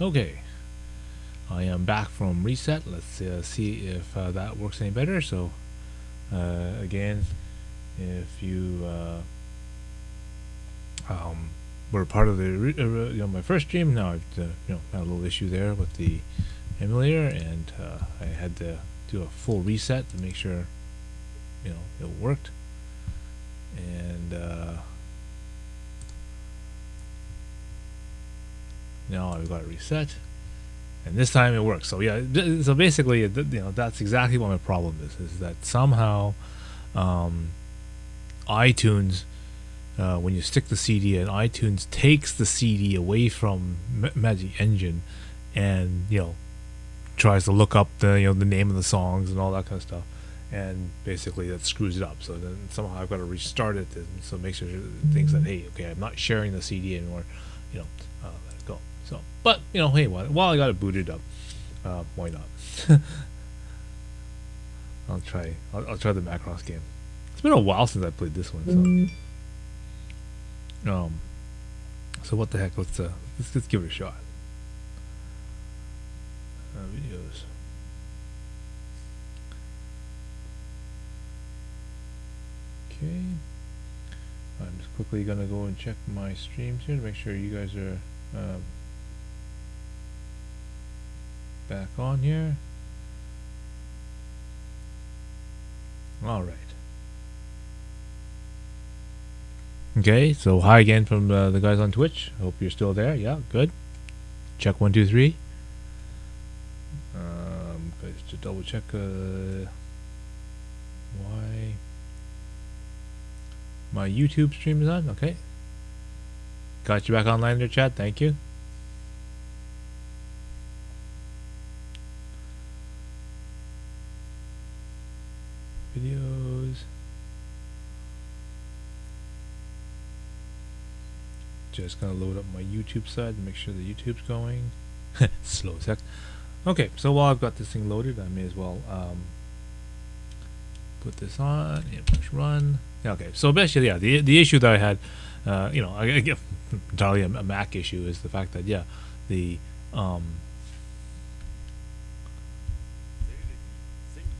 Okay, I am back from reset. Let's see if that works any better. So, again, if you were part of the my first stream, now I've had a little issue there with the emulator, and I had to do a full reset to make sure it worked. And now I've got it reset, and this time it works. So yeah, so basically, that's exactly what my problem is that somehow iTunes, when you stick the CD in, iTunes takes the CD away from Magic Engine, and tries to look up the the name of the songs and all that kind of stuff, and basically that screws it up. So then somehow I've got to restart it, so make sure it thinks that, hey, okay, I'm not sharing the CD anymore, let it go. So, but hey, while I got it booted up, why not? I'll try the Macross game. It's been a while since I played this one, so what the heck? Let's give it a shot. Videos. Okay. I'm just quickly gonna go and check my streams here to make sure you guys are back on here. All right. Okay, so hi again from the guys on Twitch. Hope you're still there. Yeah, good. Check 1 2 3. Guys, to double check why my YouTube stream is on. Okay, got you back online in your chat. Thank you. Videos. Just gonna load up my YouTube side to make sure the YouTube's going. Slow as heck. Okay, so while I've got this thing loaded, I may as well put this on and push run. Yeah, okay, so basically, yeah, the issue that I had, I get entirely a Mac issue, is the fact that the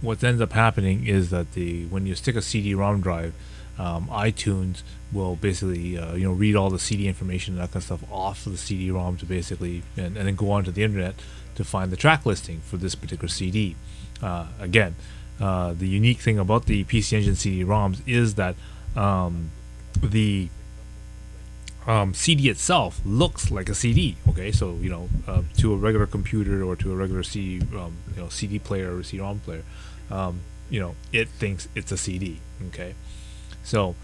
what ends up happening is that when you stick a CD-ROM drive, iTunes will basically read all the CD information and that kind of stuff off of the CD-ROM to basically and then go onto the internet to find the track listing for this particular CD. Again, the unique thing about the PC Engine CD-ROMs is that the CD itself looks like a CD. Okay, so to a regular computer or to a regular CD CD player or CD-ROM player, it thinks it's a CD. Okay, so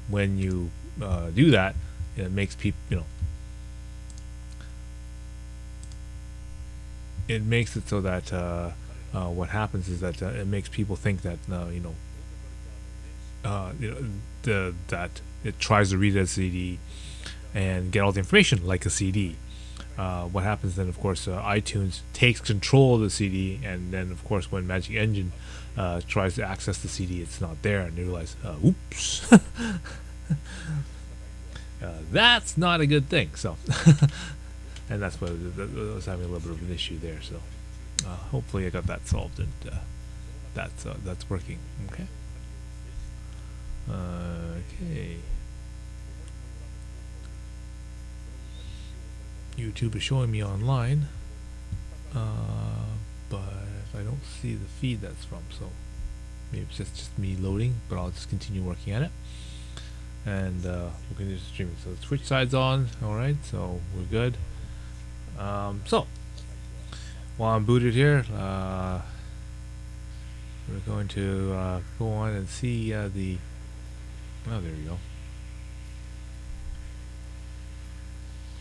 when you do that, it makes people it makes it so that what happens is that it makes people think that that it tries to read it as a CD and get all the information like a CD. What happens then, of course, iTunes takes control of the CD, and then, of course, when Magic Engine tries to access the CD, it's not there, and they realize, oops, that's not a good thing. So, and that's what was having a little bit of an issue there. So, hopefully, I got that solved, and that's working. Okay. Okay. YouTube is showing me online, but I don't see the feed that's from, so maybe it's just me loading, but I'll just continue working at it, and we'll continue streaming. So the Twitch side's on, alright, so we're good. So while I'm booted here, we're going to go on and see there we go.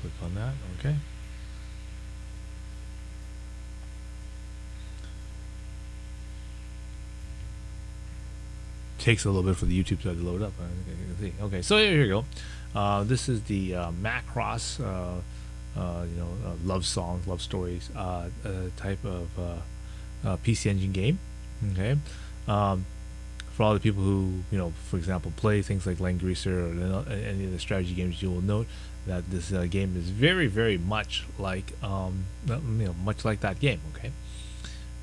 Click on that, okay. Takes a little bit for the YouTube side to load up. I can see. Okay, so here you go. This is the Macross, love songs, love stories type of PC Engine game. Okay. for all the people who, for example, play things like Langrisser or any of the strategy games, you will note that this game is very, very much like, much like that game. Okay,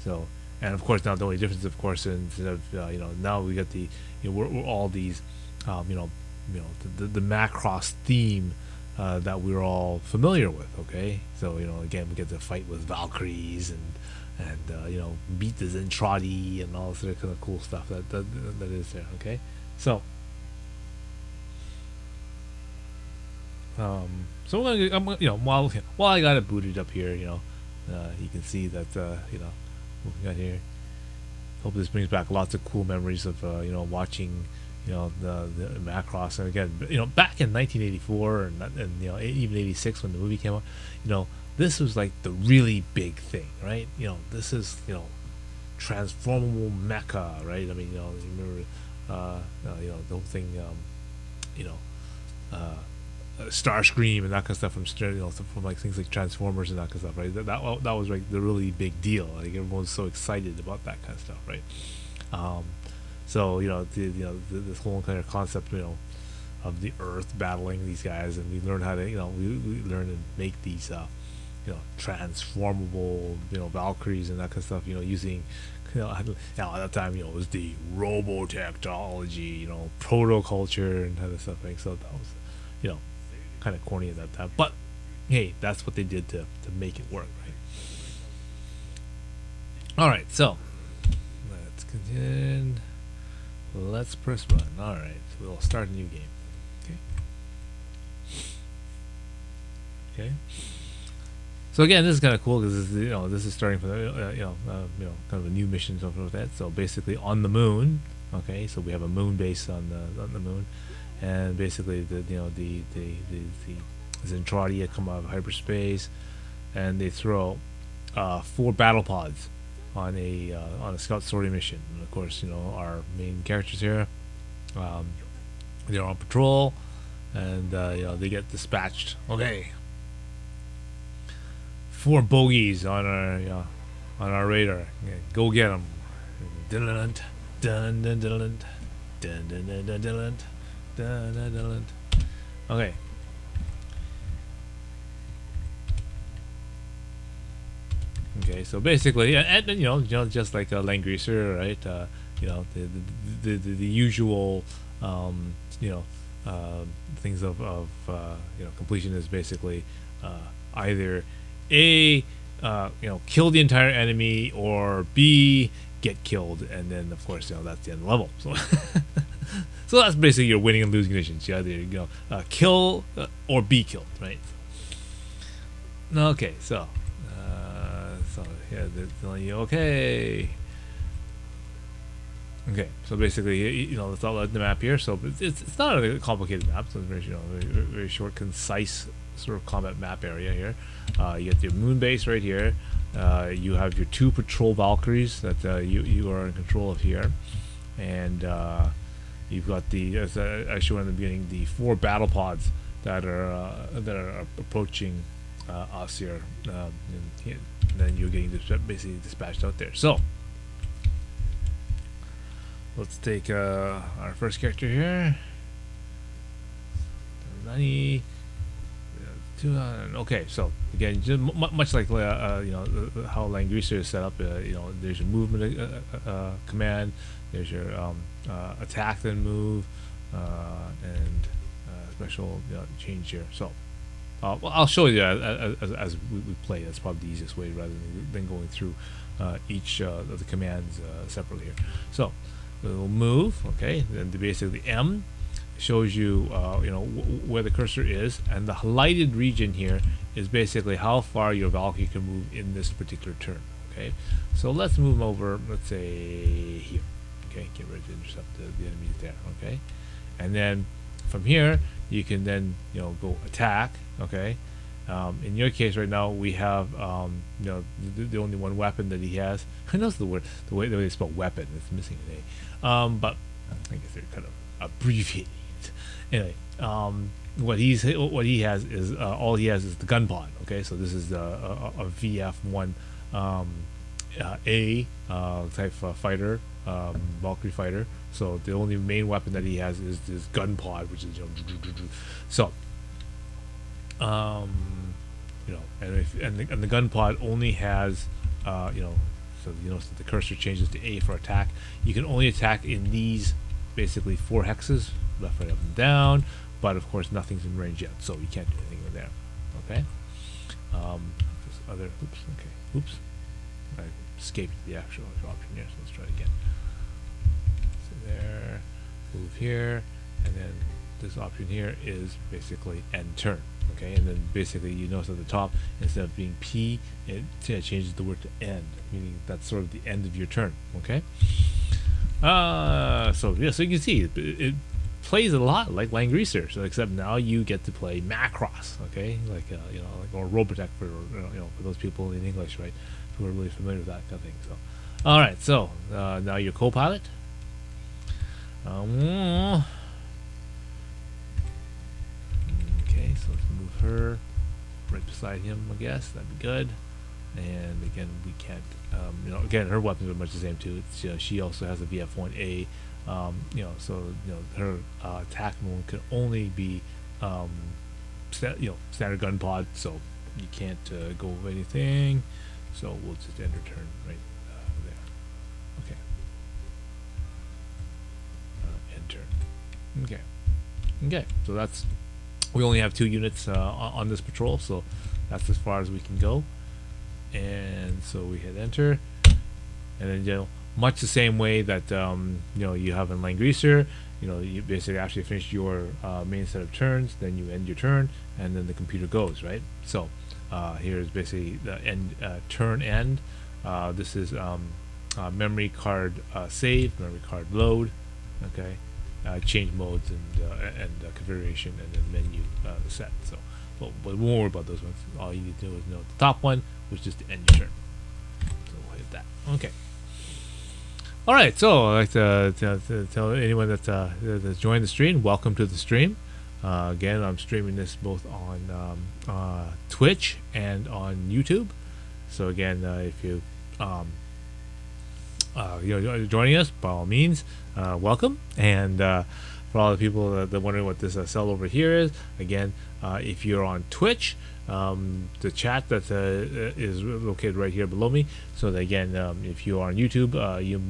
so, and of course, now the only difference, of course, instead of now we got the, we're all these, the Macross theme that we're all familiar with. Okay, so again, we get to fight with Valkyries and beat the Zentradi and all this other kind of cool stuff that is there. Okay, so so while I got it booted up here, you can see that what we got here. Hope this brings back lots of cool memories of watching the Macross. And again, back in 1984 and even 86 when the movie came out, this was like the really big thing, right? This is transformable mecha, right? I mean, you remember the whole thing, Starscream and that kind of stuff from like things like Transformers and that kind of stuff, right? That was like the really big deal. Like everyone was so excited about that kind of stuff, right? So this whole kind of concept, of the Earth battling these guys, and we learned how to, we learned to make these, transformable, Valkyries and that kind of stuff, using, at that time, it was the Robotech technology, proto-culture and kind of stuff, right? So that was, kind of corny at that time, but hey, that's what they did to make it work, right? All right, so let's continue. Let's press run. All right, so we'll start a new game. Okay. So again, this is kind of cool because this is starting from kind of a new mission, something like that. So basically on the moon. Okay, so we have a moon base on the moon, and basically the Zentradia come out of hyperspace, and they throw 4 battle pods on a scout sortie mission. And of course, our main characters here, they're on patrol, and they get dispatched. Okay, 4 bogeys on our radar. Yeah, go get them. Dun dun dun dun dun dun dun dun dun dun dun dun. Okay. Okay, so basically, and just like Langrisser, right? The usual, things of completion is basically either A, kill the entire enemy, or B, get killed, and then of course that's the end of the level. So, so that's basically your winning and losing conditions. You either kill or be killed, right? Okay, so. So yeah, okay. Okay, so basically, let's outline the map here. So it's not a complicated map. So it's very, very short, concise sort of combat map area here. You get your moon base right here. You have your 2 patrol Valkyries that you are in control of here, and you've got as I showed in the beginning, the 4 battle pods that are approaching us here, and then you're getting basically dispatched out there. So let's take our first character here. 90. Okay, so again, just much like how Langrisser is set up, there's your movement command, there's your attack then move, and special change here. So. Well, I'll show you as we play. That's probably the easiest way, rather than going through each of the commands separately here. So we'll move. Okay, then basically M shows you where the cursor is, and the highlighted region here is basically how far your Valkyrie can move in this particular turn. Okay, so let's move over. Let's say here. Okay, get ready to intercept the enemies there. Okay, and then from here you can then go attack. Okay, in your case right now we have the only one weapon that he has. I know the way they spell weapon, it's missing an A, but I guess they're kind of abbreviating it. Anyway, what he has is all he has is the gun pod. Okay, so this is a VF1 A type fighter, Valkyrie fighter. So the only main weapon that he has is this gun pod, which is so and the gun pod only has so so the cursor changes to A for attack. You can only attack in these basically 4 hexes, left, right, up, and down. But of course, nothing's in range yet, so you can't do anything with there. Okay. This other. Oops. Okay. Oops. I escaped the actual option here, so let's try it again. So there, move here, and then this option here is basically end turn. Okay, and then basically you notice at the top, instead of being P, it changes the word to end, meaning that's sort of the end of your turn. Okay. So yeah, so you can see it plays a lot like Langrisser, so except now you get to play Macross. Okay, like or Robotech for for those people in English, right, who are really familiar with that kind of thing. So, all right, so now your co-pilot. Okay, so let's move her right beside him. I guess that'd be good. And again, we can't. Again, her weapons are much the same too. It's, she also has a VF1A. So her attack mode can only be standard gun pod. So you can't go with anything. So we'll just end her turn right there. Okay. End turn. Okay. Okay. So that's. We only have 2 units on this patrol, so that's as far as we can go. And so we hit enter, and then much the same way that you have in Langrisser. You basically actually finish your main set of turns, then you end your turn, and then the computer goes, right? So here's basically the end turn end. This is memory card save, memory card load. Okay. Change modes and configuration, and then menu set. So, but we won't worry about those ones. All you need to do is know the top one, which is to end your turn. So we'll hit that. Okay. All right. So I'd like to tell anyone that's joined the stream, welcome to the stream. Again, I'm streaming this both on Twitch and on YouTube. So again, if you joining us, by all means, welcome. And for all the people that are wondering what this cell over here is, again, if you're on Twitch, the chat that is located right here below me. So that again, if you are on YouTube, you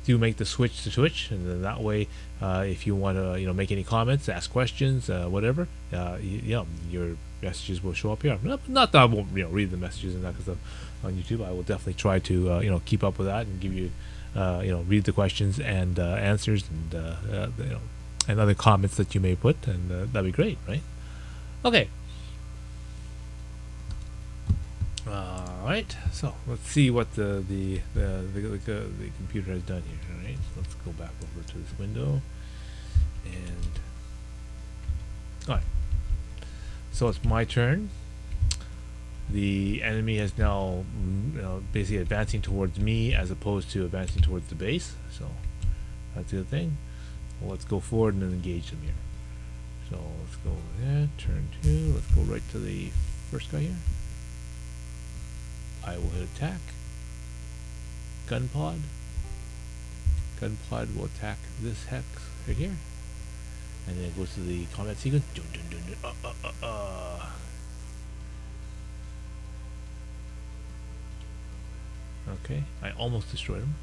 do make the switch to Twitch, and then that way, if you want to make any comments, ask questions, whatever, your messages will show up here. Not that I won't read the messages and that kind of stuff on YouTube. I will definitely try to keep up with that and give you read the questions and answers and and other comments that you may put, and that'd be great, right? Okay. All right. So let's see what the computer has done here. All right. So let's go back over to this window, and all right. So it's my turn. The enemy is now basically advancing towards me as opposed to advancing towards the base. So that's the other thing. Well, let's go forward and then engage them here. So let's go there, turn 2. Let's go right to the first guy here. I will hit attack. Gun pod. Gun pod will attack this hex right here. And then it goes to the combat sequence. Okay, I almost destroyed him.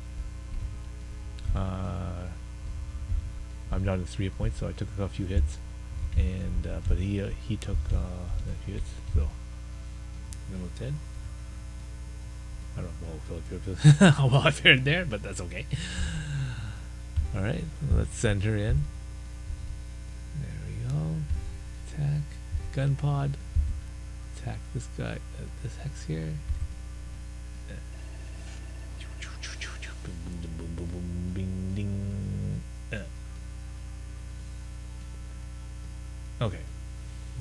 I'm down to 3 points, so I took a few hits, and but he took a few hits. So then what's dead? I don't know how well I fared there, but that's okay. All right, let's send her in. There we go. Attack, gun pod. Attack this guy, this hex here. Okay.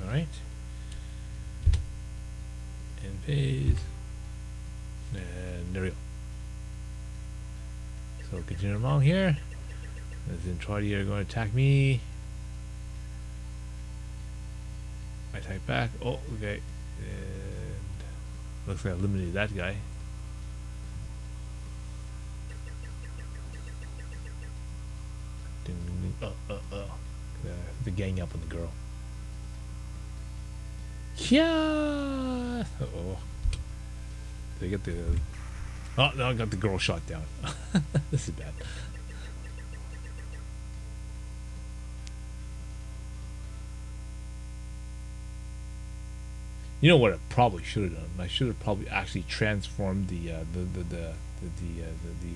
Alright. And phase. And there we go. So continue along here. The Zentradi are going to attack me. I attack back. Oh, okay. And looks like I eliminated that guy. The gang up on the girl. Yeah. Oh. They get the. Oh no! I got the girl shot down. This is bad. You know what I probably should have done? I should have probably actually transformed the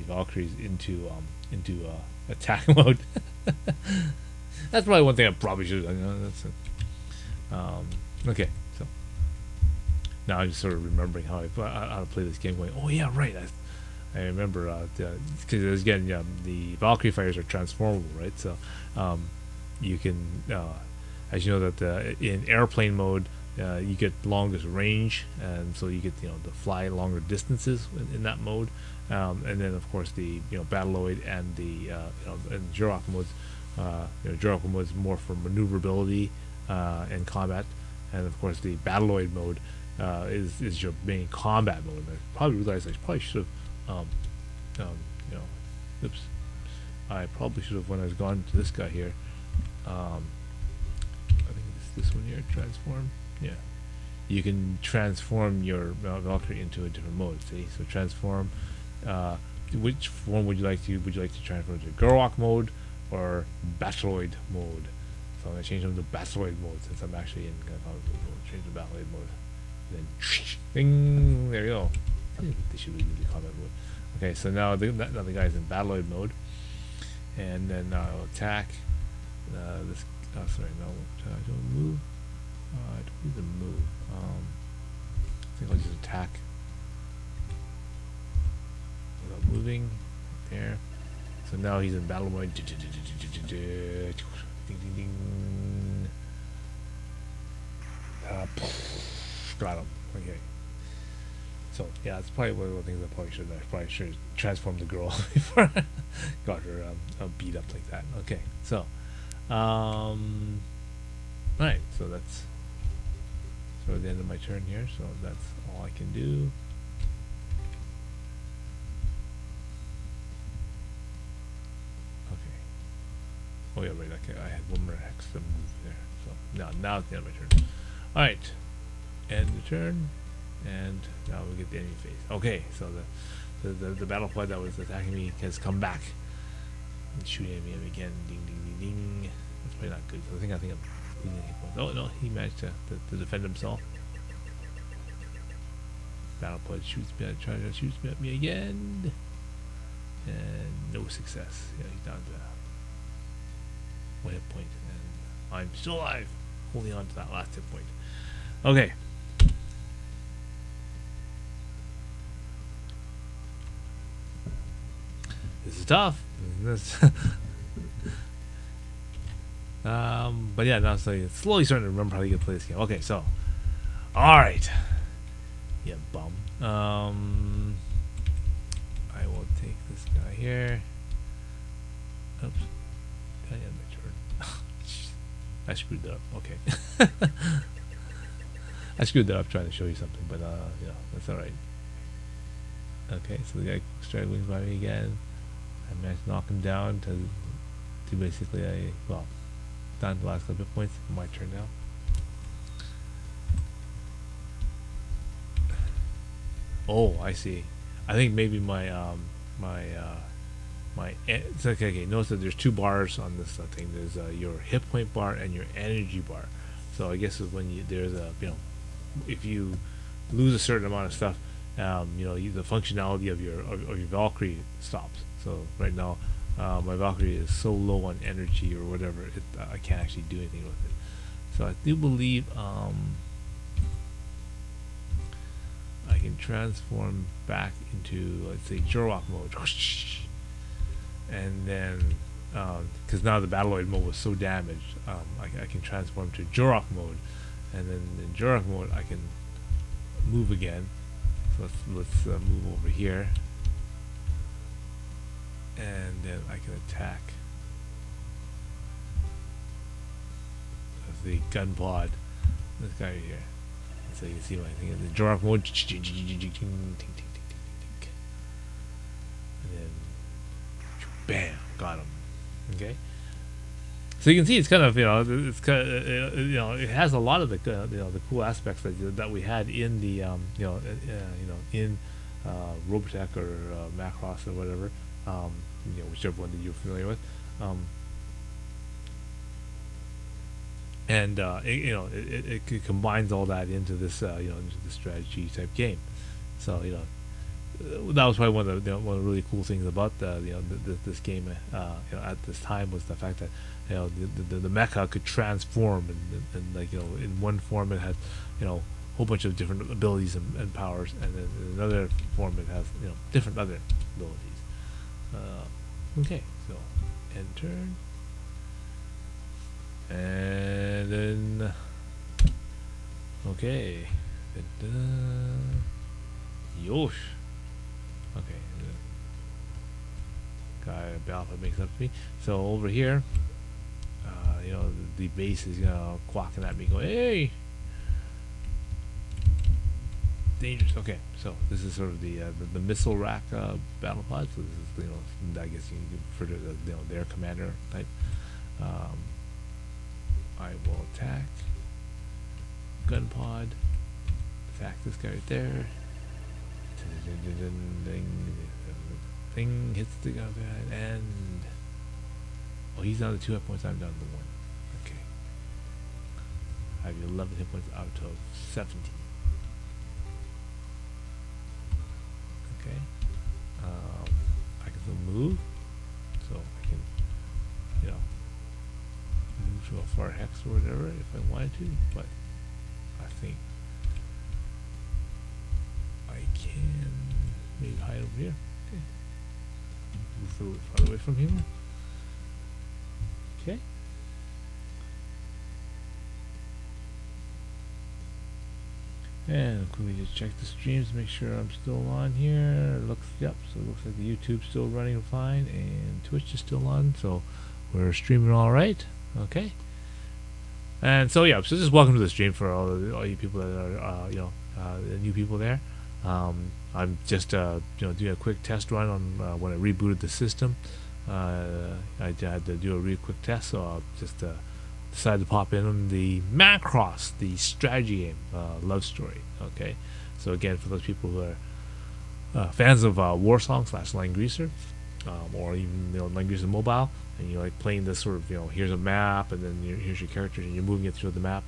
Valkyries into attack mode. That's probably one thing I probably should have done. You know, that's it. Okay, so now I'm just sort of remembering how to play this game. Going, oh yeah, right. I remember because again, the Valkyrie fighters are transformable, right? So you can, as you know, that in airplane mode. You get longest range, and so you get to fly longer distances in that mode, and then of course the Battleoid and the and Jurok modes. Jurok mode is more for maneuverability and combat, and of course the Battleoid mode is your main combat mode. And I probably realized I probably should have, oops, I probably should have when I was gone to this guy here. I think it's this one here, transform. Yeah, you can transform your Valkyrie into a different mode. See, so transform. Which one would you like to? Would you like to transform to Gurok mode or Battleoid mode? So I'm gonna change them to Battleoid mode since I'm actually in. Change the Battleoid mode. And then, ding! There you go. They should be the combat mode. Okay, so now the guy's in Battleoid mode, and then I'll attack. This. Oh, sorry, no. Don't move. I don't need to move. I think I'll just attack without moving. There. So now he's in battle mode. Ding, ding, ding. Got him. Okay. So yeah, that's probably one of the things I probably should. I probably should transform the girl before I got her beat up like that. Okay. So, all right. So that's. So at the end of my turn here, so that's all I can do. Okay. Oh yeah, right. Okay, I had one more hex to move there. So now it's the end of my turn. All right, end the turn, and now we get the enemy phase. Okay, so the battle pod that was attacking me has come back and shooting at me again. Ding ding ding ding. That's probably not good. So I think I'm. Oh no, he managed to defend himself. Battle pod shoots me, tries to shoot me at me again, and no success. Yeah, he's down to 1 hit point, and I'm still alive, holding on to that last hit point. Okay. This is tough. But yeah, now so slowly starting to remember how you can play this game. Okay, so, all right, yeah, bum. I will take this guy here. Oops, I had my turn. I screwed that up. Okay, I screwed that up trying to show you something, but yeah, that's all right. Okay, so the guy straggling by me again. I managed to knock him down to basically down to the last couple of points. My turn now. Oh, I see. I think maybe my it's okay. Notice that there's 2 bars on this thing. There's your hit point bar and your energy bar. So I guess when there's if you lose a certain amount of stuff, the functionality of your Valkyrie stops. So right now, my Valkyrie is so low on energy or whatever, I can't actually do anything with it. So I do believe I can transform back into, let's say, Jurok mode. And then, because now the Battleoid mode was so damaged, I can transform to Jurok mode. And then in Jurok mode, I can move again. So let's move over here. And then I can attack the gun pod. This guy right here. So you can see my thing in the Jurok mode. And then bam, got him. Okay. So you can see it's kind of it's kind of, it has a lot of the the cool aspects that we had in the in Robotech or Macross or whatever, whichever one that you're familiar with. And it combines all that into this into the strategy type game. So that was probably one of the one of the really cool things about this game at this time was the fact that the mecha could transform and like in one form it had a whole bunch of different abilities and powers, and then in another form it has different other abilities. Okay, so enter. And then, okay, yosh. Okay, guy Alpha makes up for me. So over here, the base is quacking at me, going, "Hey, dangerous." Okay, so this is sort of the missile rack battle pod. So this is I guess you can refer to their commander type. I will attack gun pod, attack this guy right there. Thing hits the guy, and he's down to 2 hit points. I'm down to 1. Okay, I have 11 hit points out of 70. Okay, I can still move, so I can move to a far hex or whatever if I wanted to, but I think I can maybe hide over here. Okay. Move a little farther away from here. Okay. And quickly just check the streams, make sure I'm still on here. Yep, so it looks like the YouTube's still running fine and Twitch is still on, so we're streaming all right. Okay. And so so just welcome to the stream for all you people that are the new people there. I'm just doing a quick test run on when I rebooted the system. I had to do a really quick test, so I'll just decided to pop in on the Macross, the strategy game, love story. Okay, so again, for those people who are fans of Warsong / Langrisser, or even Langrisser Mobile, and you like playing this sort of here's a map, and then here's your characters, and you're moving it through the map.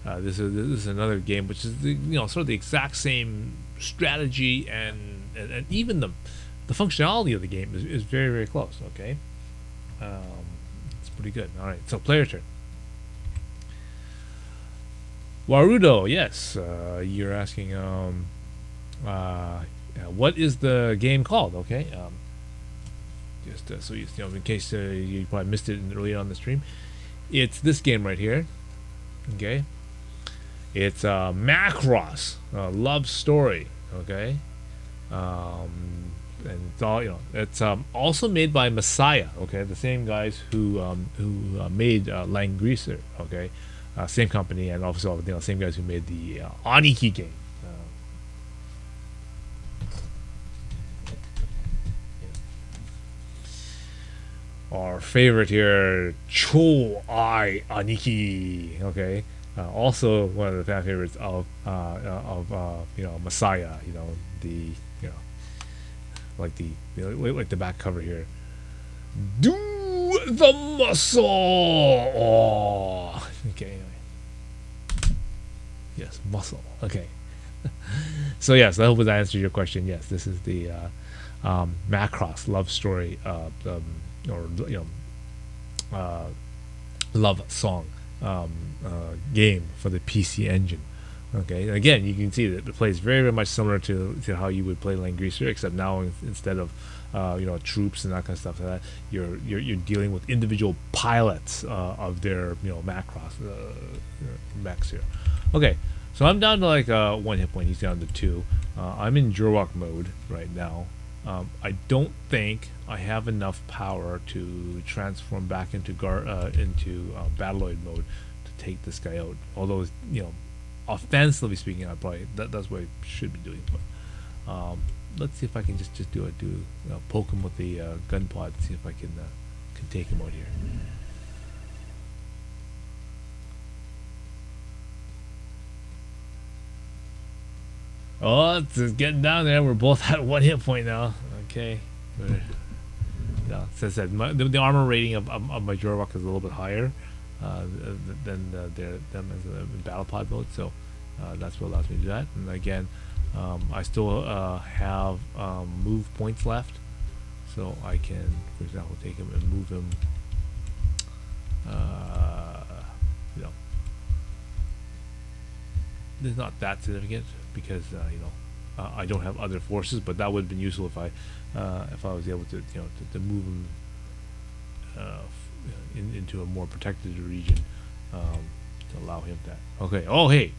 This is another game which is sort of the exact same strategy, and even the functionality of the game is very, very close. Okay, it's pretty good. All right, so player turn. Warudo, yes, you're asking what is the game called? Okay, just so in case you probably missed it earlier on the stream, it's this game right here. Okay, it's Macross, love story. Okay, and it's all it's also made by Masaya. Okay, the same guys who made Langrisser. Okay, same company, and also same guys who made the Aniki game. Our favorite here, Chow Aniki. Okay, also one of the fan favorites of Masaya. The like the back cover here. Do the muscle. Oh, okay. Yes, muscle. Okay. So yes, I hope that answers your question. Yes, this is the Macross love story. Love song game for the PC Engine. Okay, and again, you can see that it plays very, very much similar to how you would play Langrisser, except now instead of troops and that kind of stuff like that, you're dealing with individual pilots of their Macross mechs here. Okay, so I'm down to like 1 hit point. He's down to 2. I'm in Jurwalk mode right now. I don't think I have enough power to transform back into Battleoid mode to take this guy out. Although offensively speaking, I probably that's what I should be doing. But let's see if I can just poke him with the gun pod. See if I can take him out here. Oh, it's getting down there. We're both at 1 hit point now. Okay. Yeah, says that the armor rating of my Jorvok is a little bit higher than them as in battle pod mode. So that's what allows me to do that. And again, I still have move points left, so I can, for example, take him and move him. You know, it's not that significant because I don't have other forces, but that would have been useful if I was able to to move him into a more protected region to allow him that. Okay. Oh hey,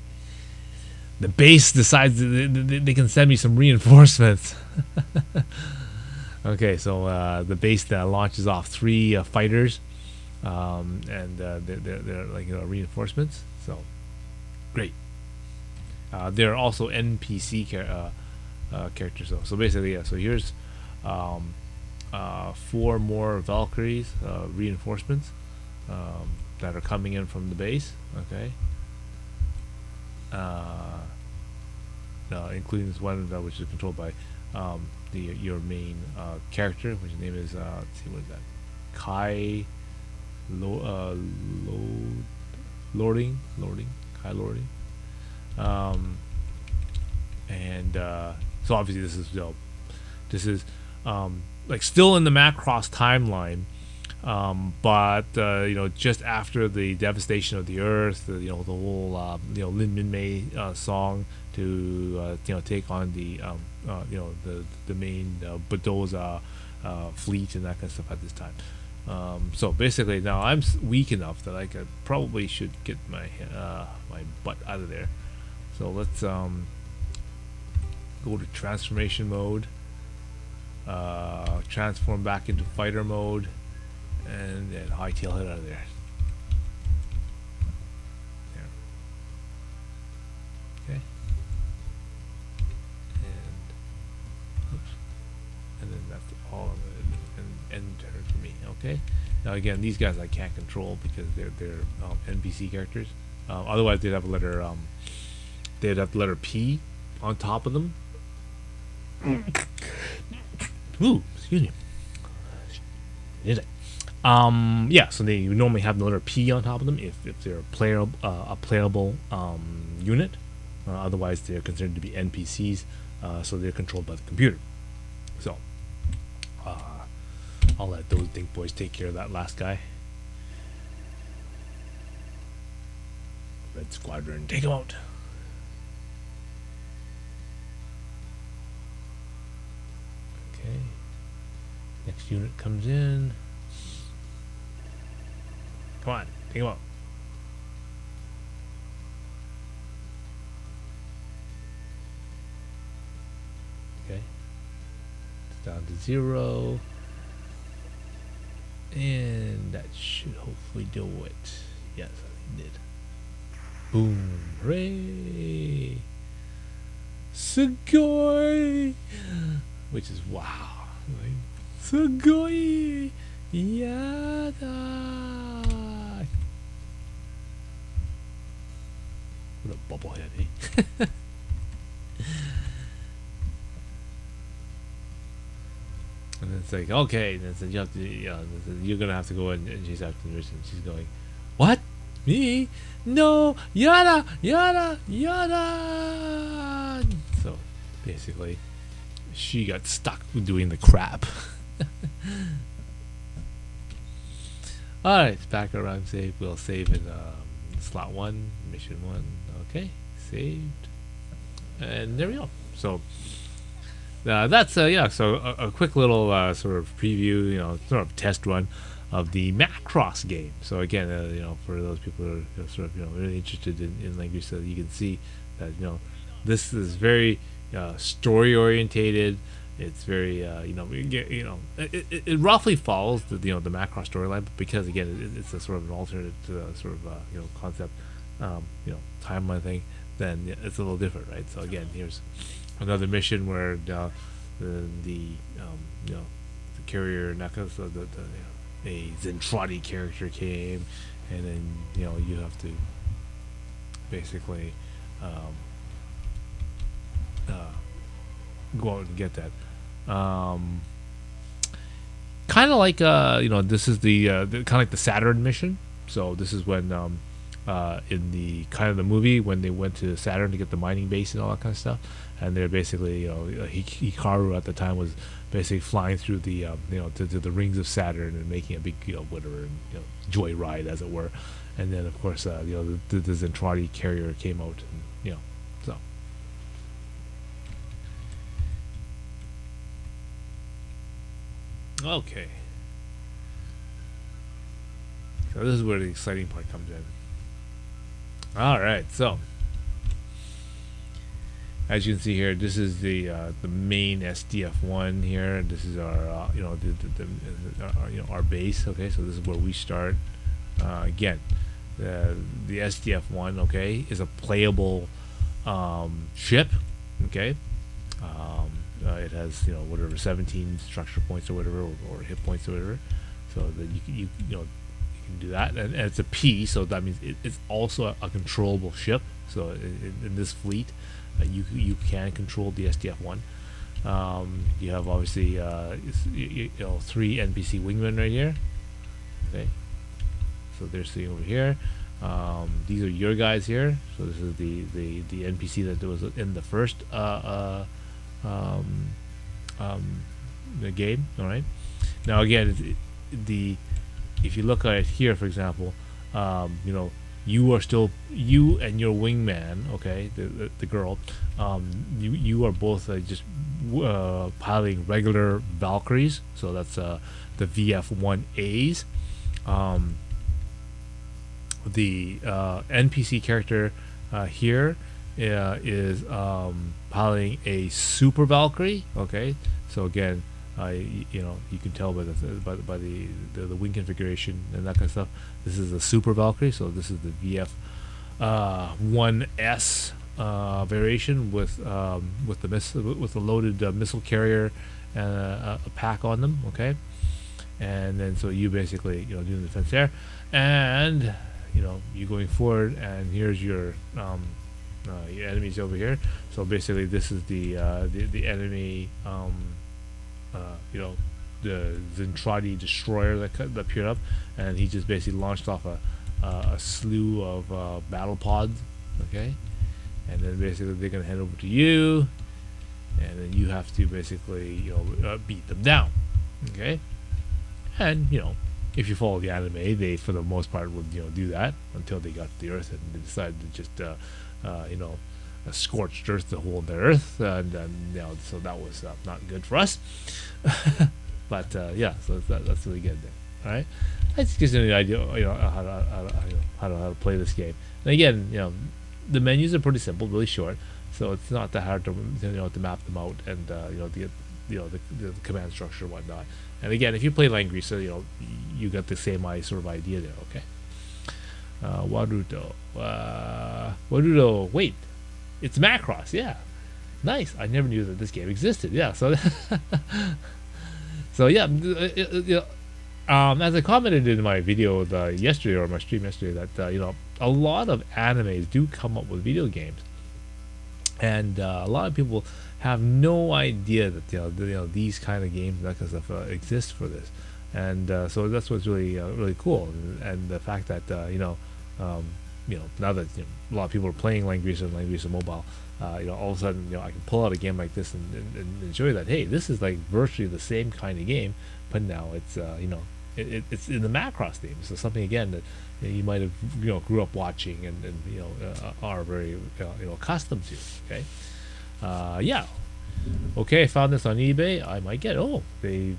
the base decides they can send me some reinforcements. Okay, so the base that launches off 3 fighters, and they're like reinforcements. So great. There are also NPC characters though. So basically, yeah. So here's 4 more Valkyries reinforcements that are coming in from the base. Okay. Including this one which is controlled by your main character, which name is let's see, what is that? Kai Lording. Kai Lording. So obviously this is like still in the Macross timeline, but just after the devastation of the earth, the whole Lin Min Mei song to take on the main Badoza fleet and that kind of stuff at this time. So basically now I'm weak enough that I probably should get my my butt out of there. So let's go to transformation mode, transform back into fighter mode, and then hightail it out of there. Okay. And then that's all I'm going to end turn for me. Okay. Now again, these guys I can't control because they're NPC characters. Otherwise, they'd have a letter. They'd have the letter P on top of them. Ooh, excuse me. Did it? Yeah. So they normally have the letter P on top of them if they're a playable unit. Otherwise, they're considered to be NPCs. So they're controlled by the computer. So I'll let those Dink boys take care of that last guy. Red Squadron, take him out. Okay. Next unit comes in. Come on, take him out. Okay. It's down to 0. And that should hopefully do it. Yes, I think it did. Boom. Hooray. Sugoi. Which is wow. Like, Sugoi. Yada. What a bubblehead, eh? And then it's like, okay, and then you have to, you're gonna have to go in, and she's after the nurse, and she's going, what? Me? No, yada, yada, yada. So basically, she got stuck doing the crap. All right, back around save. We'll save in slot 1, mission 1. Okay, saved, and there we go. So. That's so a quick little sort of preview, sort of test run of the Macross game. So again, for those people who are sort of really interested in Langrisser, you can see that this is very story orientated. It's very it roughly follows the the Macross storyline, but because again it's a sort of an alternate sort of concept timeline thing, then it's a little different, right? So again, here's another mission where you know, the carrier, and that kind of stuff, a Zentradi character came, and then you have to basically um, go out and get that. Kind of like this is the kind of like the Saturn mission. So this is when in the kind of the movie when they went to Saturn to get the mining base and all that kind of stuff, and they're basically Hikaru at the time was basically flying through the to the rings of Saturn and making a big whatever joyride as it were, and then of course the Zentradi carrier came out, and so. Okay. So this is where the exciting part comes in. All right, so as you can see here, this is the main SDF1 here. This is our our base. Okay, so this is where we start. Again, the SDF1, okay, is a playable ship. Okay, it has whatever 17 structure points or whatever, or hit points or whatever, so that you can do that, and it's a P, so that means it's also a controllable ship. So in this fleet, you can control the SDF-1. You have obviously 3 NPC wingmen right here. Okay, so they're sitting over here. These are your guys here. So this is the NPC that was in the first the game. All right. Now again, if you look at it here, for example, you are still, you and your wingman, okay, the girl, you are both just piloting regular Valkyries. So that's the VF-1As. The NPC character here is piloting a Super Valkyrie. Okay, so again, you can tell by the wing configuration and that kind of stuff. This is a Super Valkyrie, so this is the VF-1S variation with the loaded missile carrier and a pack on them. Okay, and then so you basically doing the defense there, and you going forward, and here's your enemies over here. So basically, this is the enemy. The Zentradi destroyer that appeared up, and he just basically launched off a slew of battle pods. Okay, and then basically they're gonna head over to you, and then you have to basically beat them down. Okay, and if you follow the anime, they for the most part would do that until they got to the Earth and they decided to just a scorched earth to hold the earth, and so that was not good for us. But yeah, so that's really good there. All right, that just gives you an idea, how to play this game. And again, the menus are pretty simple, really short, so it's not that hard to to map them out and the command structure and whatnot. And again, if you play Langrisser, you got the same sort of idea there. Okay. Waruto. Wait, it's Macross. Yeah, nice. I never knew that this game existed. Yeah, so so yeah, as I commented in my video yesterday, or my stream yesterday, that a lot of animes do come up with video games, and a lot of people have no idea that these kind of games, that kind of stuff, exist for this, and so that's what's really cool, and the fact that now that a lot of people are playing Langrisser and Langrisser Mobile, all of a sudden I can pull out a game like this and show you that, hey, this is like virtually the same kind of game, but now it's it's in the Macross theme. So something again that you might have grew up watching and are very accustomed to. Okay, yeah. Okay, I found this on eBay. I might get. You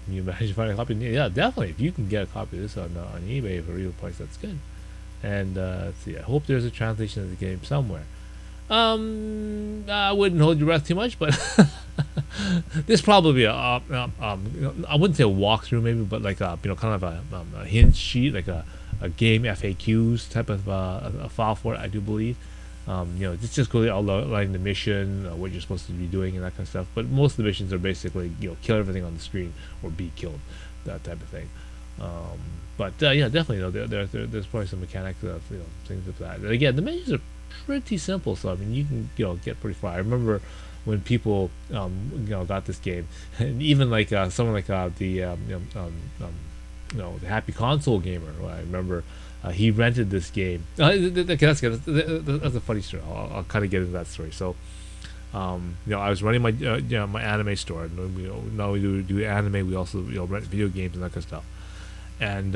managed to find a copy. Yeah, definitely. If you can get a copy of this on eBay for a real price, that's good. And let's see. I hope there's a translation of the game somewhere. I wouldn't hold your breath too much, but there's probably I wouldn't say a walkthrough maybe, but like kind of a hint sheet, like a game FAQs type of a file for it, I do believe. It's just really outlining the mission, what you're supposed to be doing, and that kind of stuff. But most of the missions are basically, kill everything on the screen or be killed, that type of thing. But yeah, definitely, there's probably some mechanics of things of that. And again, the menus are pretty simple, so I mean, you can get pretty far. I remember when people got this game, and even like someone like the Happy Console Gamer. I remember he rented this game. That's a funny story. I'll kind of get into that story. So, I was running my my anime store, and not only do anime, we also rent video games and that kind of stuff. And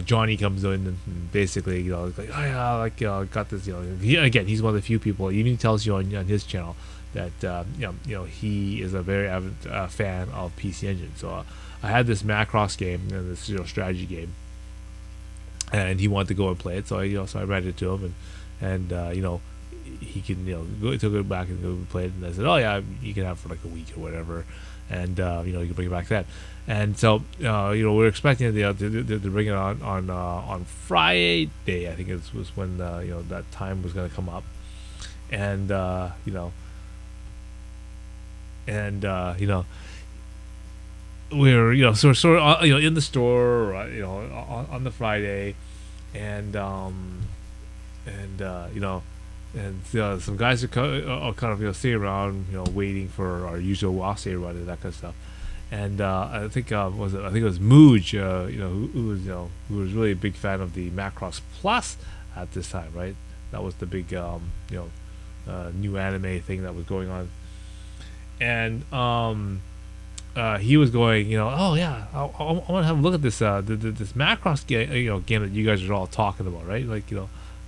Johnny comes in and basically like, oh yeah, like got this. Again, he's one of the few people. He even tells you on his channel that he is a very avid fan of PC Engine. So I had this Macross game, this strategy game, and he wanted to go and play it. So I rented it to him, and he can go back and go play it. And I said, oh yeah, you can have it for like a week or whatever, and you can bring it back then. And so we're expecting to bring it on Friday. I think it was when that time was going to come up, and we're sort of in the store on the Friday, and some guys are kind of sitting around waiting for our usual Wasay run and that kind of stuff. And I think it was Mooj, who was really a big fan of the Macross Plus at this time, right? That was the big new anime thing that was going on, and he was going, oh yeah, I want to have a look at this this Macross game that you guys are all talking about, right? Like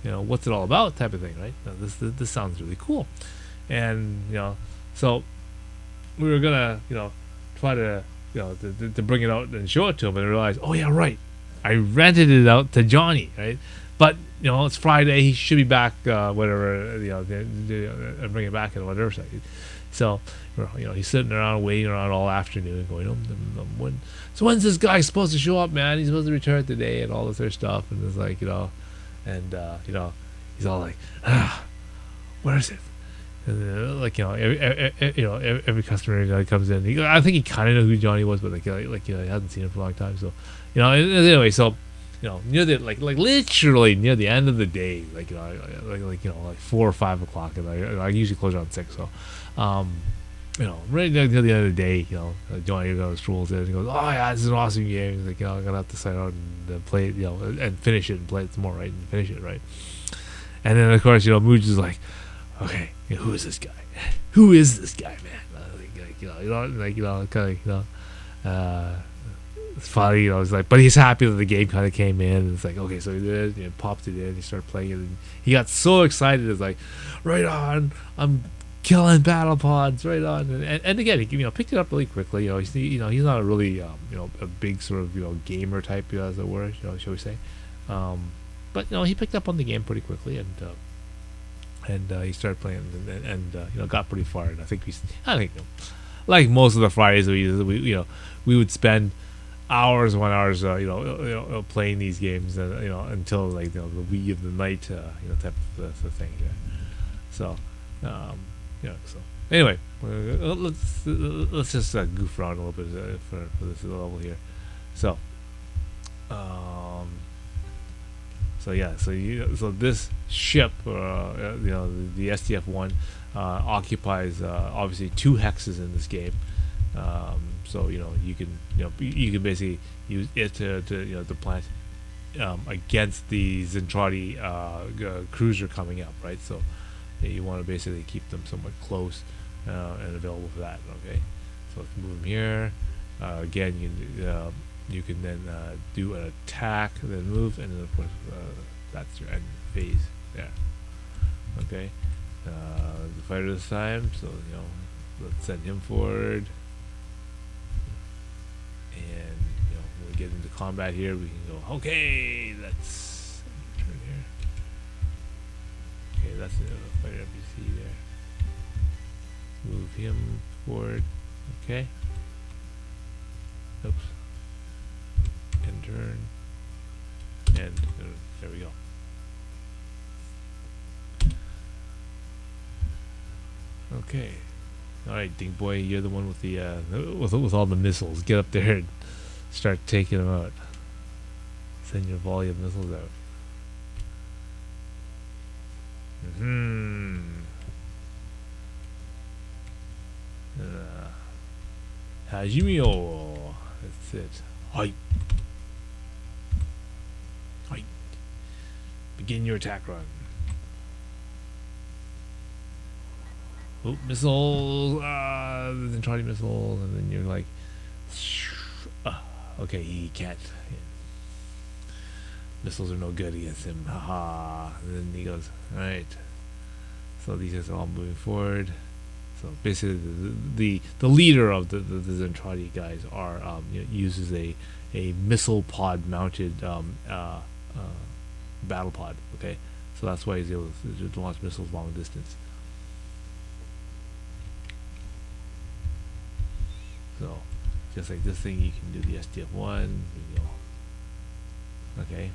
what's it all about, type of thing, right? This sounds really cool, and so we were gonna try to to bring it out and show it to him, and I realized, oh yeah, right, I rented it out to Johnny, right? But it's Friday, he should be back whatever and bring it back and whatever. So he's sitting around waiting around all afternoon, going, when's this guy supposed to show up, man? He's supposed to return today and all this other stuff. And it's like and he's all like, where is it? And, every customer that comes in, I think he kind of knew who Johnny was, but he hasn't seen him for a long time. So anyway, so near the literally near the end of the day, like 4 or 5 o'clock, and I usually close around 6. So right near the end of the day, Johnny strolls in and goes, oh yeah, this is an awesome game. He's like, I'm gonna have to sign out and play it, and finish it and play it some more, right, and finish it, right. And then of course, Mooj is like, okay, who is this guy? Who is this guy, man? It's funny, it's like, but he's happy that the game kind of came in. And it's like, okay, so he did, popped it in, he started playing it, and he got so excited. It's like, right on, I'm killing battle pods, right on. And again, he picked it up really quickly. He's not a really a big sort of gamer type, as it were, shall we say. But he picked up on the game pretty quickly, and he started playing and got pretty far. And I think like most of the Fridays we would spend hours upon hours playing these games until like the wee of the night type of thing. So so anyway, let's just goof around a little bit for this level here. So so this ship, the STF-1, occupies obviously 2 hexes in this game. So you can basically use it to plant against the Zentradi cruiser coming up, right? So you want to basically keep them somewhat close and available for that. Okay, so let's move them here. Again, you can then do an attack, then move, and then of course that's your end phase there. Okay, the fighter this time, so let's send him forward, and when we get into combat here, we can go, okay, let's turn here. Okay, that's the fighter NPC there. Move him forward. Okay. Oops. And turn. And there we go. Okay. All right, Dink Boy, you're the one with the with all the missiles. Get up there and start taking them out. Send your volley of missiles out. Hajimio. That's it. Hi. Hi. Begin your attack run. Oh, missiles! Then try missiles, and then you're like, okay, he can't. Missiles are no good against him. Haha. And then he goes, alright. So these guys are all moving forward. So basically, the leader of the Zentradi guys are uses a missile pod mounted battle pod. Okay, so that's why he's able to launch missiles long distance. So just like this thing, you can do the SDF-1. Okay.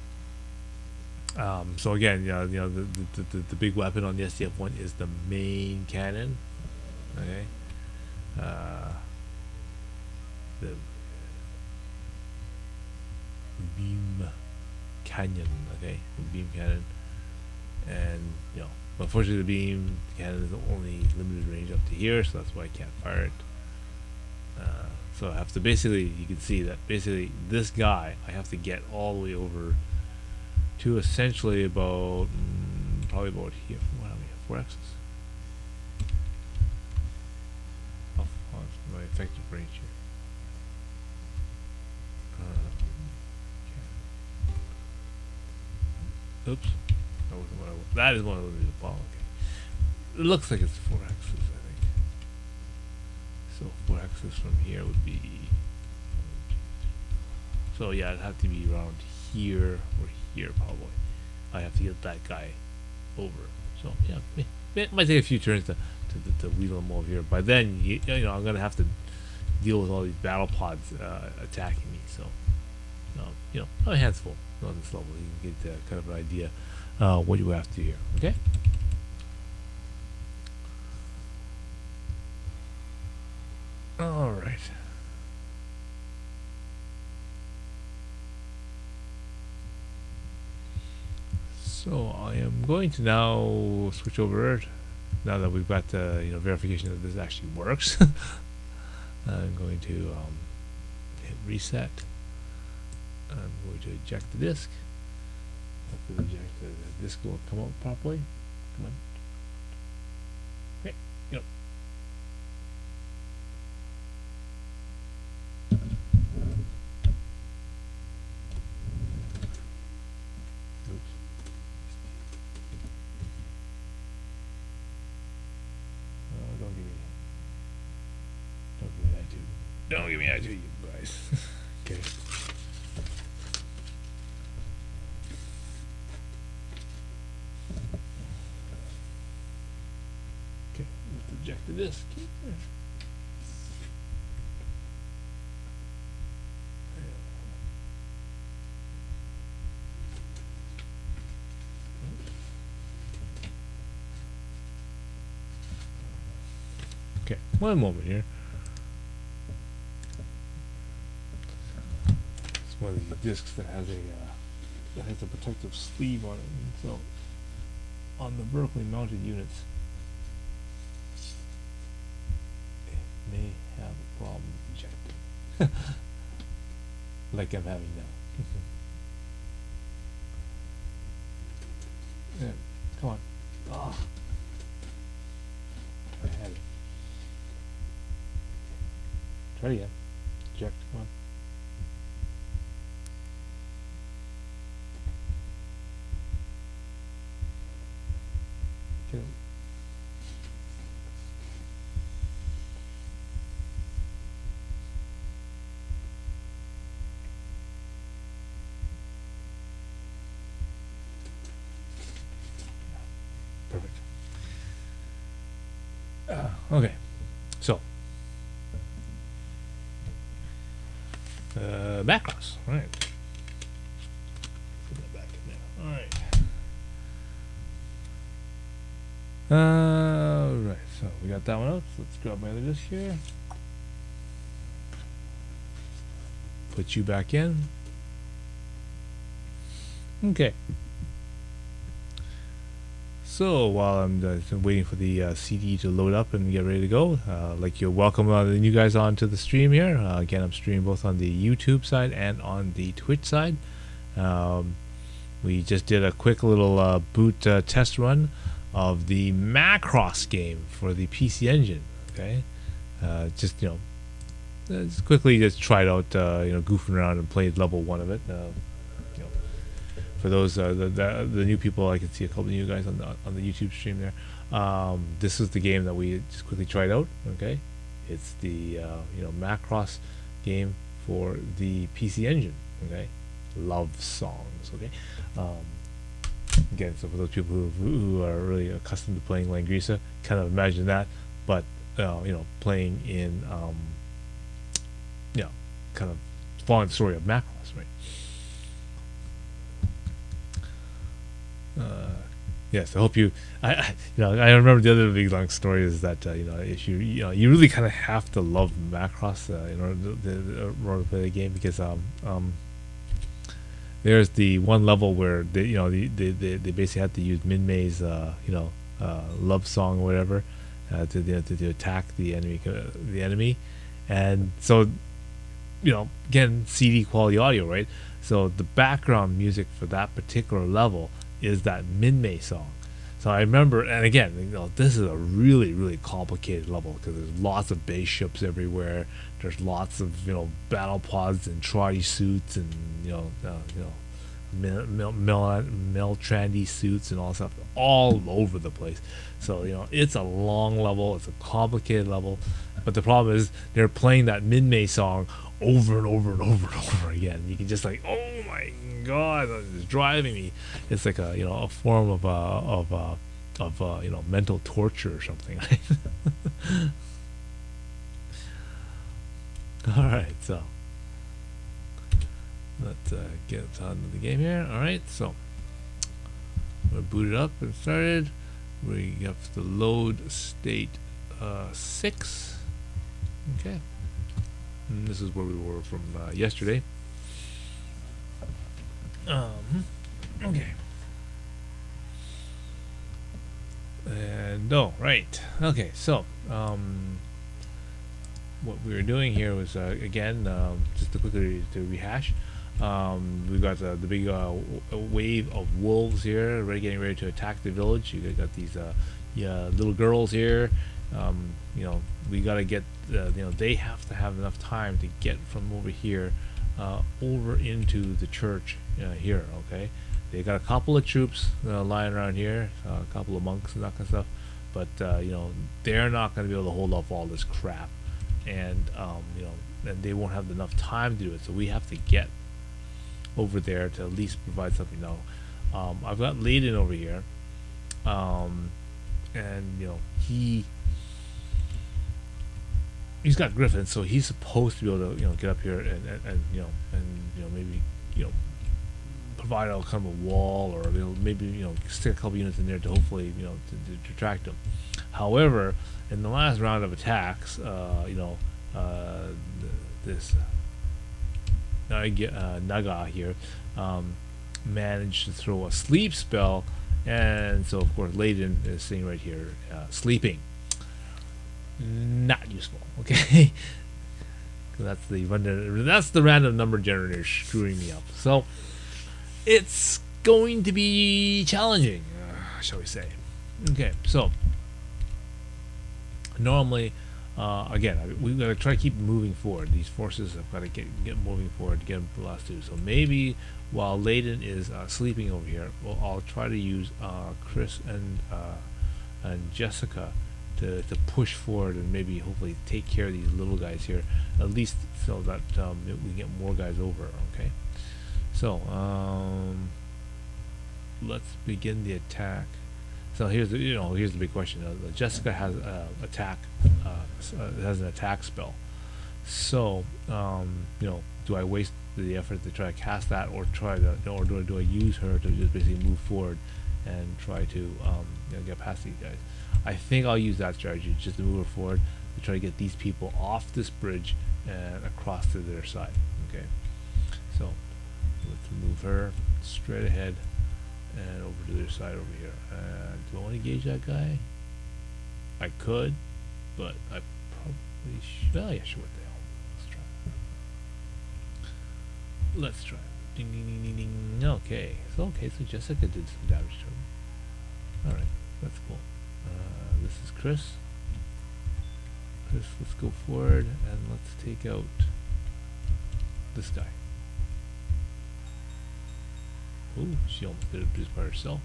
So again, the big weapon on the SDF-1 is the main cannon. Okay. The beam cannon. Okay, the beam cannon, and unfortunately the beam cannon is only limited range up to here, so that's why I can't fire it. So I have to basically, you can see that basically this guy I have to get all the way over to essentially about probably about here. What are we at? 4 axis. Oh, my effective range here. Okay. Oops. That wasn't what I want. That is one of the ball. Okay. It looks like it's 4 axis, I think. So 4 axis from here would be. So yeah, it'd have to be around here or here probably. I have to get that guy over. So yeah, it might take a few turns to wheel him over here. By then, I'm gonna have to deal with all these battle pods attacking me. So a handful on this level. You can get kind of an idea what you have to do here. Okay. All right. So I am going to now switch over. Now that we've got verification that this actually works, I'm going to hit reset. I'm going to eject the disk. After the eject, the disk will come out properly. Come on. Okay, go. Don't give me attitude, you guys. Okay. Okay, let's eject the disk. Okay, one moment here. One of the discs that has a protective sleeve on it, and so on the vertically mounted units it may have a problem ejecting, like I'm having now. Yeah, come on. Oh. I had it. Try it again. Eject. Come on. Perfect. Okay, so Macross, all right. Put that back in there. All right. Right. So So we got that one out. So let's grab my other disc here. Put you back in. Okay. So while I'm waiting for the CD to load up and get ready to go, like you're welcome the new guys onto the stream here. Again, I'm streaming both on the YouTube side and on the Twitch side. We just did a quick little boot test run of the Macross game for the PC Engine. Okay, just just quickly just tried out goofing around and played level 1 of it. For those the new people, I can see a couple of you guys on the YouTube stream there. This is the game that we just quickly tried out. Okay, it's the Macross game for the PC Engine. Okay, love songs. Okay, again, so for those people who are really accustomed to playing Langrisser, kind of imagine that, but playing in kind of following the story of Macross, right? Yes, I hope you. I remember the other big long story is that if you really kind of have to love Macross in order to play the game, because there's the one level where they basically had to use Min-May's love song or whatever to attack the enemy, and so again, CD quality audio, right? So the background music for that particular level is that Min-May song. So I remember, and again, this is a really, really complicated level because there's lots of base ships everywhere. There's lots of battle pods and trotty suits and Meltrandy suits and all stuff all over the place. So it's a long level. It's a complicated level, but the problem is they're playing that Min-May song over and over and over and over again. You can just oh my god, it's driving me. It's like a form of mental torture or something. All right, so let's get on to the game here. All right, so we're booted up and started. We have the load state 6. Okay, and this is where we were from yesterday. Okay. And right. Okay, so what we were doing here was again just to quickly to rehash. We got the big wave of wolves here, getting ready to attack the village. You got these little girls here. We got to get they have to have enough time to get from over here over into the church here. Okay, they got a couple of troops lying around here, a couple of monks and that kind of stuff, but they're not going to be able to hold off all this crap, and and they won't have enough time to do it. So we have to get over there to at least provide something. Now I've got Layden over here, and he's got Griffin, so he's supposed to be able to get up here and maybe provide a kind of a wall, or maybe stick a couple units in there to hopefully to attract them. However, in the last round of attacks, this Naga here managed to throw a sleep spell, and so of course Layden is sitting right here sleeping. Not useful. Okay. That's the random number generator screwing me up. So it's going to be challenging, shall we say. Okay, so normally again we've got to try to keep moving forward. These forces have got to get moving forward to get them to the last two. So maybe while Layden is sleeping over here, I'll try to use Chris and Jessica to push forward and maybe hopefully take care of these little guys here, at least so that we can get more guys over. Okay, so let's begin the attack. So here's the big question. Jessica has has an attack spell. So do I waste the effort to try to cast that, or do I use her to just basically move forward and try to get past these guys. I think I'll use that strategy just to move her forward to try to get these people off this bridge and across to their side. Okay, so let's move her straight ahead and over to their side over here. Do I want to engage that guy? I could, but I probably should. Oh yeah, sure. What the hell? Let's try. Ding ding ding ding ding. Okay, so Jessica did some damage to him. All right, that's cool. This is Chris. Let's go forward and let's take out this guy. Ooh, she almost did it just by herself.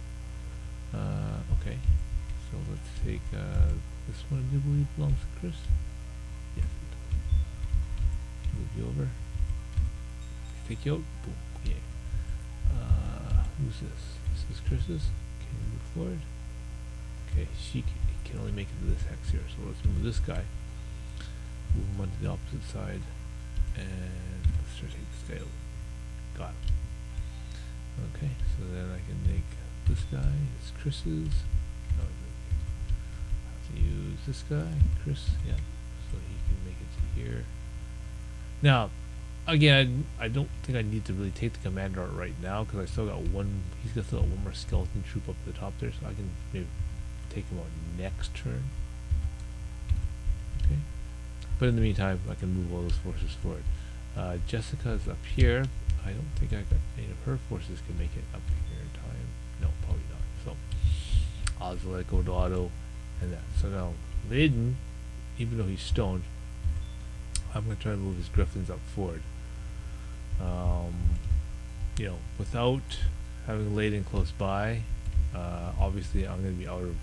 Okay, so let's take this one. Do you believe belongs to Chris? Yes. Move you over. Take you out. Boom. Yay. Who's this? This is Chris's. Can you move forward? Okay, she can only make it to this hex here. So let's move this guy. Move him onto the opposite side. And let's try to take this guy out. Got him. Okay, so then I can make this guy. It's Chris's. No, I have to use this guy. Chris, yeah. So he can make it to here. Now, again, I don't think I need to really take the commander out right now because I still got one. He's got still got one more skeleton troop up at the top there, so I can maybe take him out next turn. Okay, but in the meantime, I can move all those forces forward. Jessica's up here. I don't think I got any of her forces can make it up here in time. No, probably not. So I'll just let it go to auto and that. So now Layden, even though he's stoned, I'm gonna try to move his griffins up forward. Without having Layden close by, obviously I'm going to be out of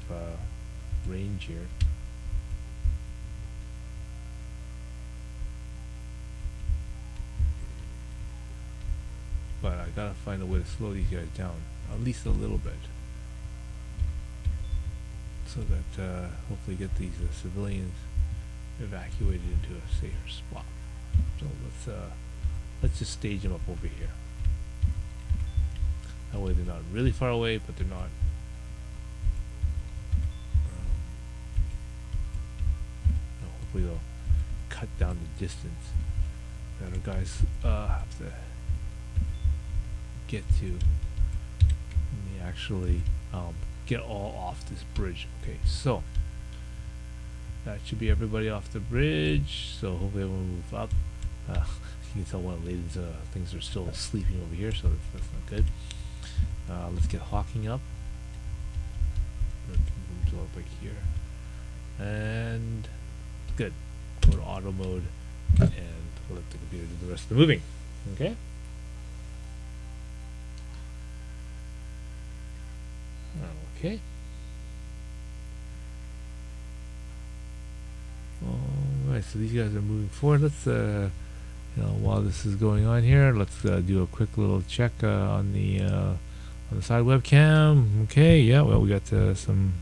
range here. But I gotta find a way to slow these guys down, at least a little bit, so that hopefully get these civilians evacuated into a safer spot. So let's just stage them up over here. That way they're not really far away, but they're not. Hopefully they'll cut down the distance that our guys have to get to when they actually get all off this bridge. Okay, so that should be everybody off the bridge. So hopefully everyone move up. You can tell one of Layden's things are still sleeping over here, so that's not good. Let's get Hawking up. Move to up like here, and good. Go to auto mode, and we'll let the computer do the rest of the moving. Okay. Okay. Alright, so these guys are moving forward. Let's, while this is going on here, let's do a quick little check on the side webcam. Okay, yeah, well, we got some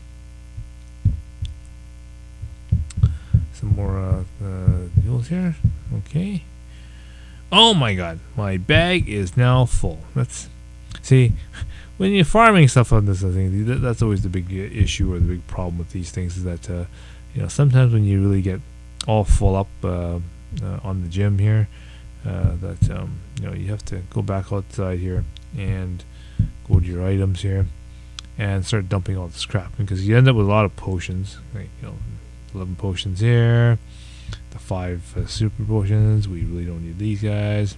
more mules here. Okay. Oh my god, my bag is now full. Let's see. When you're farming stuff on this, I think that's always the big issue or the big problem with these things is that sometimes when you really get all full up on the gym here, you have to go back outside here and go to your items here and start dumping all the scrap, because you end up with a lot of potions. Like, 11 potions here, the 5 super potions. We really don't need these guys.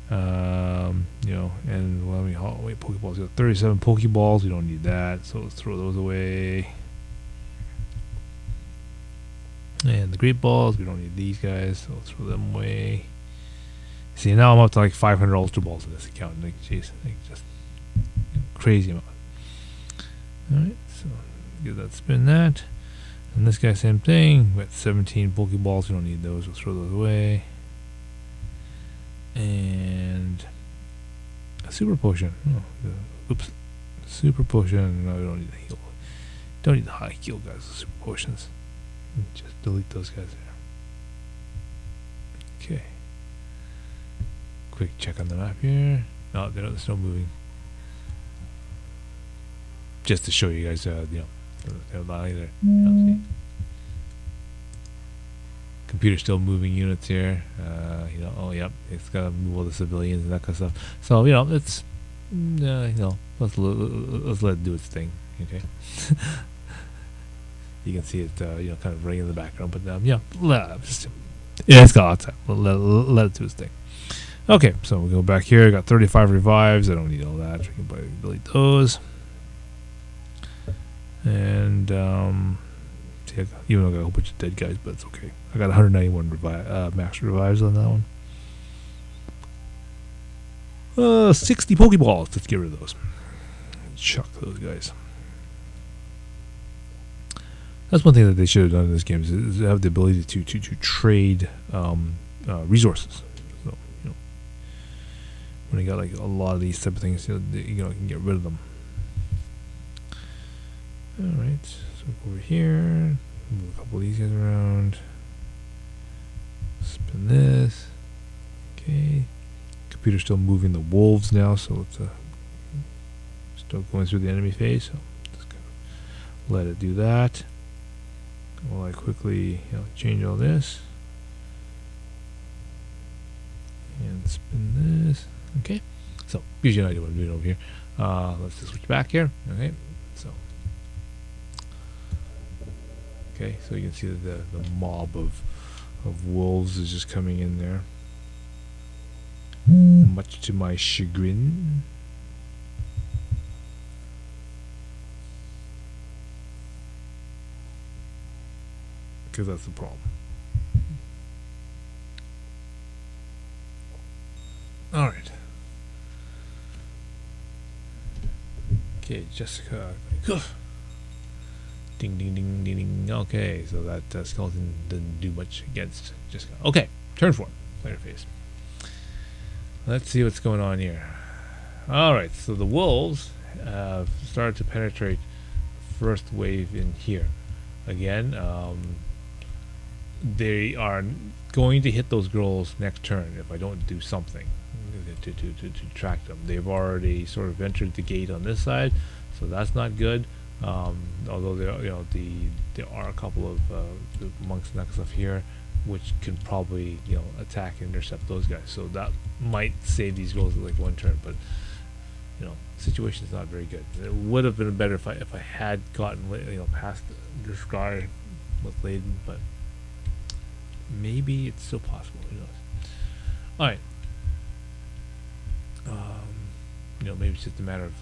And wait, Pokeballs. We got 37 Pokeballs. We don't need that, so let's throw those away. And the Great Balls, we don't need these guys, so let's throw them away. See, now I'm up to like 500 Ultra Balls in this account. Like, jeez, just crazy amount. Alright, so give that spin that. And this guy, same thing. We got 17 Pokeballs, we don't need those, we'll throw those away. And a super potion. Oops. Super potion. No, we don't need the heal. Don't need the high heal guys with super potions. Just delete those guys there. Okay. Quick check on the map here. No, there's no moving. just to show you guys, either. See. Computer still moving units here. Oh yep, it's gotta move all the civilians and that kind of stuff. So it's let's let it do its thing. Okay. You can see it, kind of running in the background, but it's got lots of time. Let it do its thing. Okay, so we'll go back here. I got 35 revives. I don't need all that. We can delete those. And even though I got a whole bunch of dead guys, but it's okay. I got 191 max revives on that one. 60 Pokeballs. Let's get rid of those. Chuck those guys. That's one thing that they should have done in this game is have the ability to trade resources. So when you got like a lot of these type of things, you can get rid of them. All right, so over here, move a couple of these guys around. Spin this. Okay, computer's still moving the wolves now, so it's still going through the enemy phase. So just kind of let it do that. While I quickly change all this and spin this. Okay, so gives you an idea what I'm doing over here. Let's just switch back here. Okay, so you can see that the mob of wolves is just coming in there, much to my chagrin. Because that's the problem. All right. Okay, Jessica. Ding, ding, ding, ding, ding. Okay, so that skeleton didn't do much against Jessica. Okay, turn 4. Player phase. Let's see what's going on here. All right, so the wolves have started to penetrate the first wave in here. Again, they are going to hit those girls next turn if I don't do something to track them. They've already sort of entered the gate on this side, so that's not good. Although there are a couple of the monks and that stuff here, which can probably attack and intercept those guys. So that might save these girls like one turn, but situation is not very good. It would have been better if I had gotten past this guy with Layden, but maybe it's still possible. Who knows? All right. Maybe it's just a matter of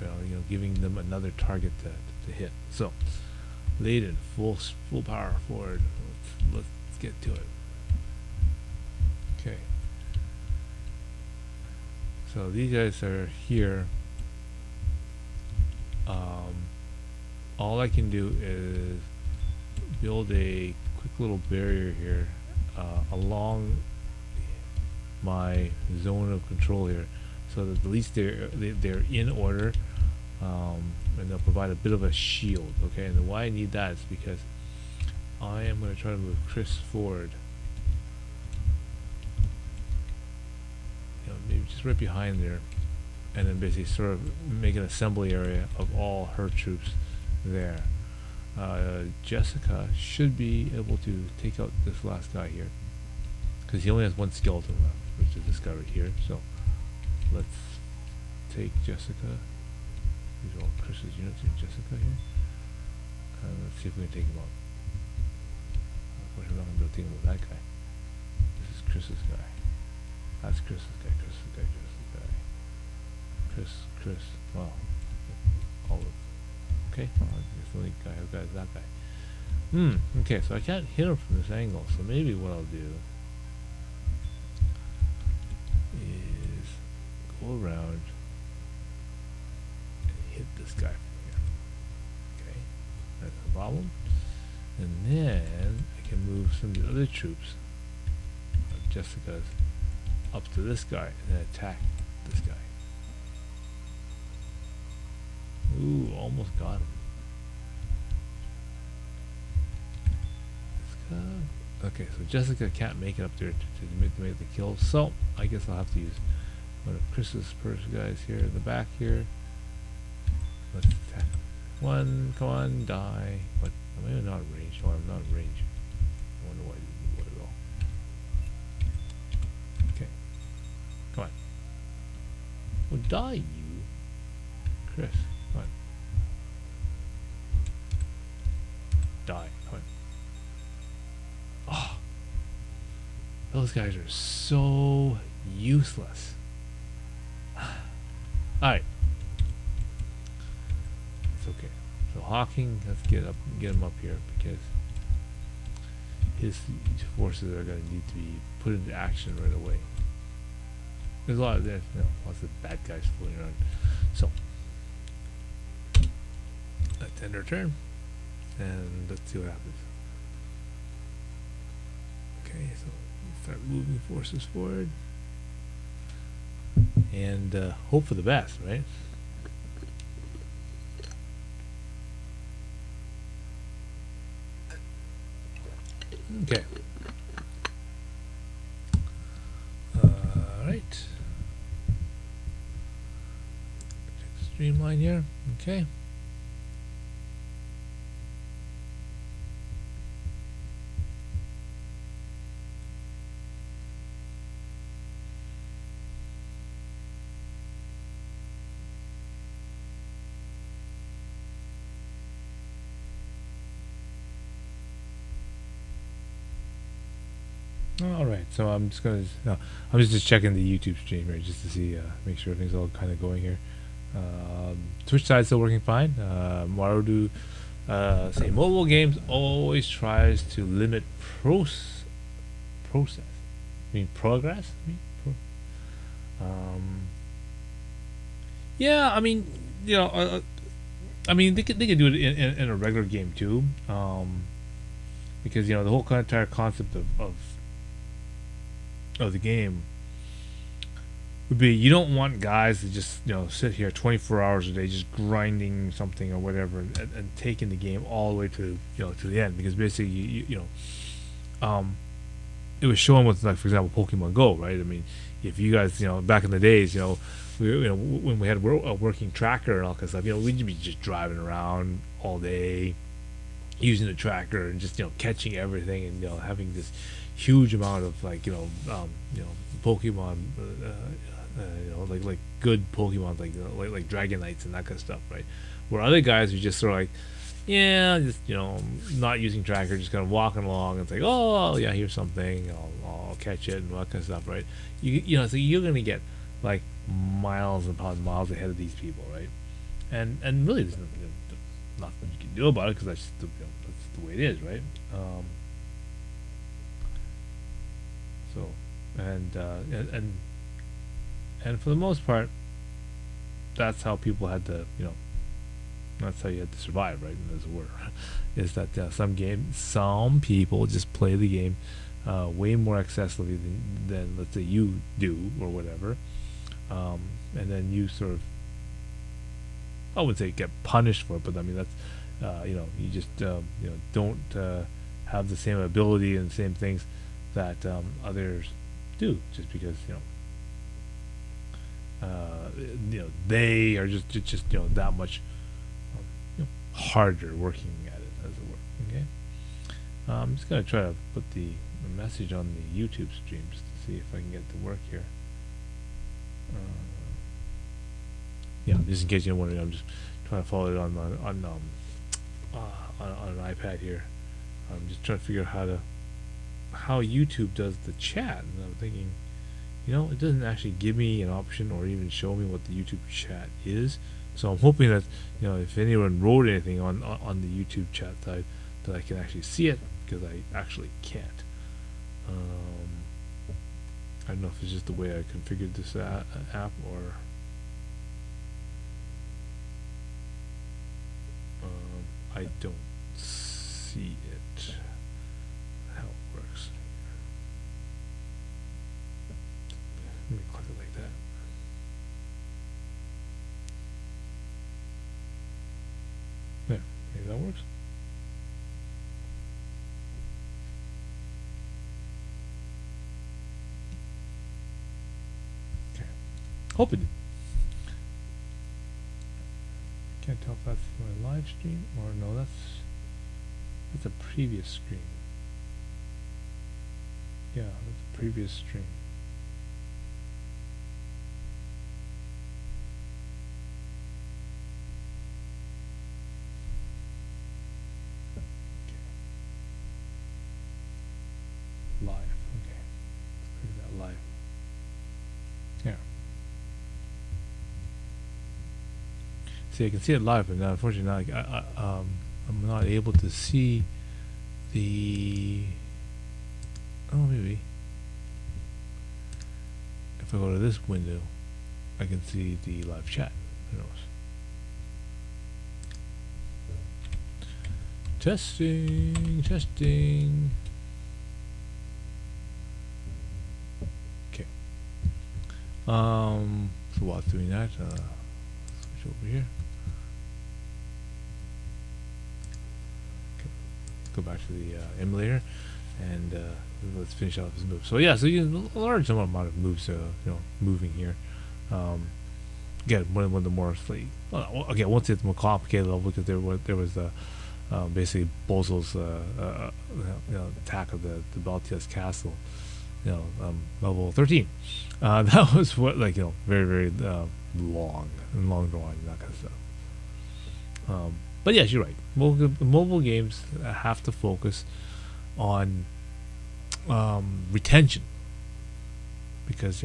giving them another target to hit. So, Layden, full power forward. Let's get to it. Okay. So these guys are here. All I can do is build a quick little barrier here along my zone of control here, so that at least they're in order, and they'll provide a bit of a shield. Okay, and why I need that is because I am going to try to move Chris forward. Maybe just right behind there, and then basically sort of make an assembly area of all her troops there. Jessica should be able to take out this last guy here, because he only has one skeleton left, which is this guy right here. So let's take Jessica. These are all Chris's units and Jessica here. Let's see if we can take him out. Of course, we're not going to be able to take him with that guy. This is Chris's guy. That's Chris's guy, Chris's guy, Chris's guy. Chris. Well, all of. Okay, well, I guess the only guy I've got is that guy. Okay, so I can't hit him from this angle, so maybe what I'll do is go around and hit this guy from here. Okay, that's the problem. And then I can move some of the other troops of Jessica's up to this guy and then attack this guy. Ooh, almost got him. Okay, so Jessica can't make it up there to make the kill, so I guess I'll have to use one of Chris's first guys here in the back here. Let's attack him. One, come on, die. What? Am I not in range? Oh, I'm not in range. I wonder why I didn't want to go. Okay. Come on. Well, die, you. Chris. Come on. Die. Come on. Oh. Those guys are so useless. Alright. It's okay. So Hawking, let's get him up here because his forces are going to need to be put into action right away. There's a lot of lots of bad guys floating around. So let's end our turn and let's see what happens. Okay, so start moving forces forward and hope for the best, right? Okay. Alright. Streamline here. Okay. All right, so I'm just gonna. I'm just checking the YouTube stream here just to see, make sure everything's all kind of going here. Twitch side's still working fine. Marudu say mobile games always tries to limit process. I mean progress. Yeah, I mean, I mean they could do it in a regular game too. Because the whole entire concept of the game would be you don't want guys to just sit here 24 hours a day just grinding something or whatever and taking the game all the way to to the end, because basically it was showing with, like, for example, Pokemon Go, right? I mean, if you guys back in the days when we had a working tracker and all that stuff, we'd be just driving around all day using the tracker and just catching everything and having this huge amount of Pokemon, like good Pokemon, like Dragonites and that kind of stuff, right? Where other guys are just sort of like, just not using tracker, just kind of walking along and it's like, oh yeah, here's something, I'll catch it and all that kind of stuff, right? So you're gonna get like miles upon miles ahead of these people, right? And really, there's nothing you can do about it because that's just that's the way it is, right? So, and for the most part, that's how people had to, that's how you had to survive, right? As it were, is that some people just play the game way more excessively than let's say you do or whatever, and then you sort of, I wouldn't say get punished for it, but I mean that's you just don't have the same ability and the same things that others do, just because they are just that much harder working at it, as it were. Okay, I'm just gonna try to put the message on the YouTube stream just to see if I can get it to work here. Just in case you're wondering, I'm just trying to follow it on an iPad here. I'm just trying to figure out how YouTube does the chat, and I'm thinking, it doesn't actually give me an option or even show me what the YouTube chat is. So I'm hoping that if anyone wrote anything on the YouTube chat side, that I can actually see it, because I actually can't. I don't know if it's just the way I configured this app, or I don't see it, how it works. Let me click it like that. There, maybe that works. Okay, hope it did. Can't tell if that's my live stream or no. That's a previous screen. Yeah, that's a previous stream. Live. Okay. Let's put that live. Yeah. See, I can see it live, but now, unfortunately, I'm not able to see the. Oh, maybe. If I go to this window, I can see the live chat. Who knows? Testing. Okay. So while doing that, switch over here. Okay. Go back to the emulator, and let's finish off this move. So yeah, so you a large amount of moves, moving here. Again, one of the more like, okay, I won't say it's more complicated level because there was basically Bozo's attack of the Baltias castle, level 13. That was what very very long drawing, that kind of stuff. But yes, you're right. Mobile games have to focus on retention because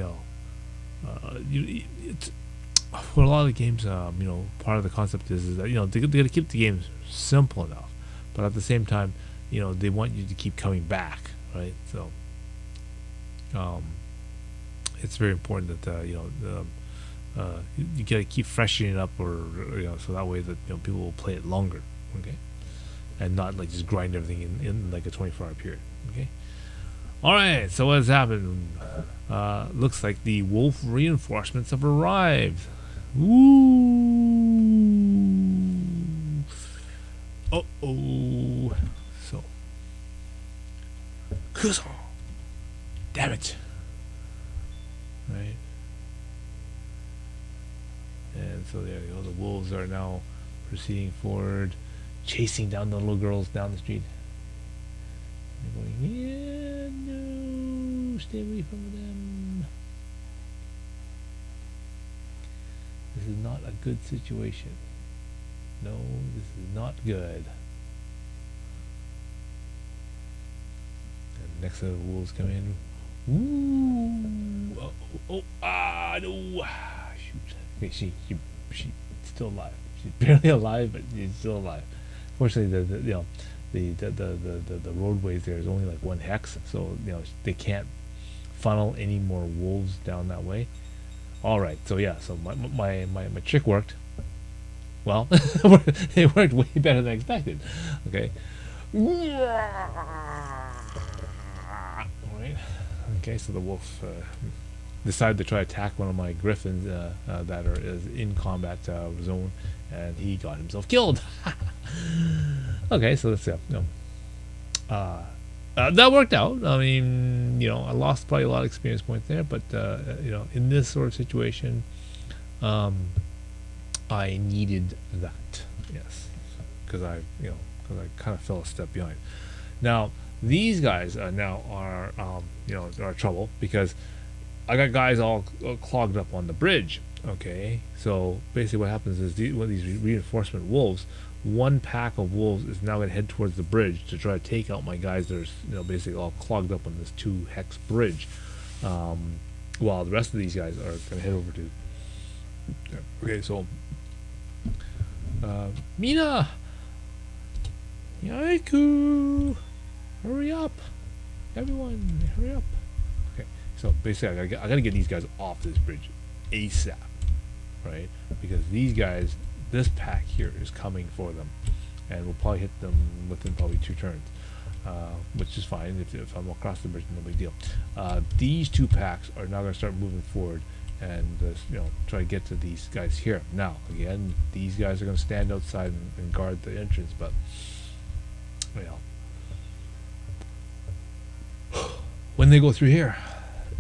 it's for a lot of the games. Part of the concept is that they got to keep the games simple enough, but at the same time, they want you to keep coming back, right? So, it's very important that you got to keep freshening it up, or so that way that people will play it longer, okay, and not like just grind everything in like a 24-hour period, okay. All right, so what has happened? Looks like the wolf reinforcements have arrived. Ooh. Uh-oh. So. Kuzo. Damn it. Right. And so there you go. The wolves are now proceeding forward, chasing down the little girls down the street. They're going, yeah, no, stay away from them. This is not a good situation. No, this is not good. And next set of wolves come in. Ooh! No! Shoot! Okay, she's still alive. She's barely alive, but she's still alive. Fortunately, the roadways there is only like 1 hex, so they can't funnel any more wolves down that way. All right, so yeah, so my trick worked. Well, it worked way better than expected. Okay. All right. Okay, so the wolf decided to try to attack one of my griffins that is in combat zone, and he got himself killed. Okay, so let's see. That worked out. I mean, I lost probably a lot of experience points there, but in this sort of situation, I needed that. Yes, because I kind of fell a step behind. Now these guys now are are trouble because I got guys all clogged up on the bridge. Okay, so basically what happens is one of these reinforcement wolves. One pack of wolves is now going to head towards the bridge to try to take out my guys that are basically all clogged up on this 2 hex bridge, while the rest of these guys are going to head over to. Okay, so Mina, Yaiku, hurry up, everyone, hurry up. Okay, so basically I gotta get these guys off this bridge ASAP, right? Because these guys. This pack here is coming for them, and we'll probably hit them within probably 2 turns, which is fine. If I'm across the bridge, no big deal. These 2 packs are now going to start moving forward and try to get to these guys here. Now, again, these guys are going to stand outside and guard the entrance, but when they go through here,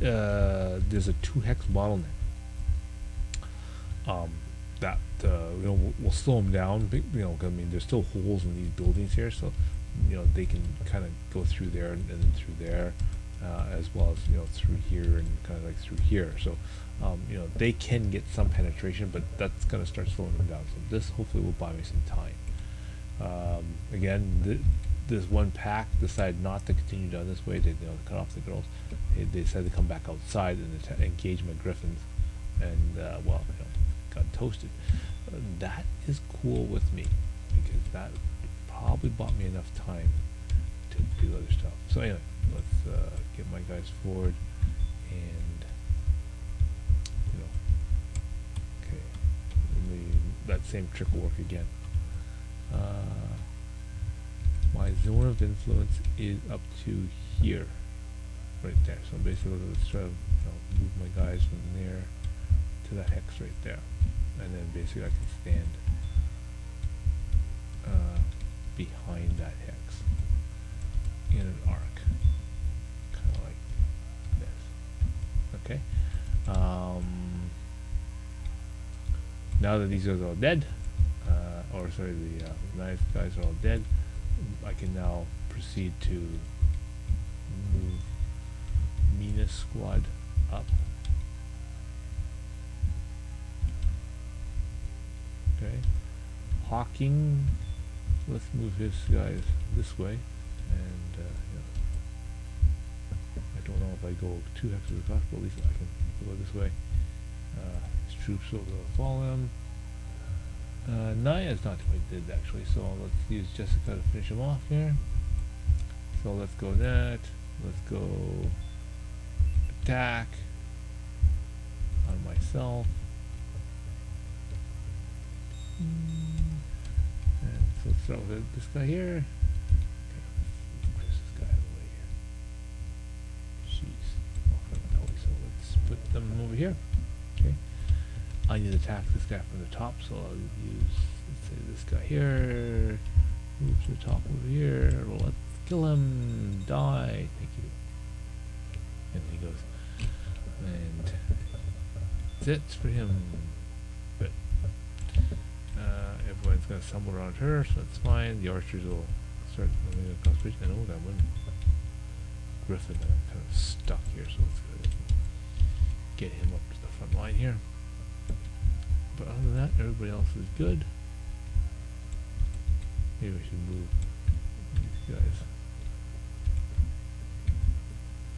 there's a 2 hex bottleneck. That we'll slow them down. I mean, there's still holes in these buildings here, so they can kind of go through there and then through there, as well as through here and kind of like through here. So they can get some penetration, but that's gonna start slowing them down. So this hopefully will buy me some time. Again, this one pack decided not to continue down this way. They cut off the girls. They decided to come back outside and engage my griffins, and got toasted. That is cool with me because that probably bought me enough time to do other stuff. So anyway, let's get my guys forward, and okay, that same trick will work again. My zone of influence is up to here, right there. So basically, let's try to move my guys from there to that hex right there, and then basically I can stand behind that hex in an arc, kind of like this. Okay. Now that these guys are all dead, or sorry, the nice guys are all dead, I can now proceed to move Mina's squad up. Okay, Hawking, let's move his guys this way, and I don't know if I go 2 hexes across, but at least I can go this way. His troops will follow him. Naya's not quite dead actually, so let's use Jessica to finish him off here. So let's go that. Let's go attack on myself. And so let's start with this guy here. Okay, let's push this guy out of the way here. Jeez. So let's put them over here. Okay. I need to attack this guy from the top, so I'll use, let's say, this guy here. Move to the top over here. Let's kill him. Die. Thank you. And he goes. And that's it for him. But everyone's going to stumble around her, so that's fine. The archers will start moving across the bridge. And that one griffin kind of stuck here, so let's go get him up to the front line here. But other than that, everybody else is good. Maybe we should move these guys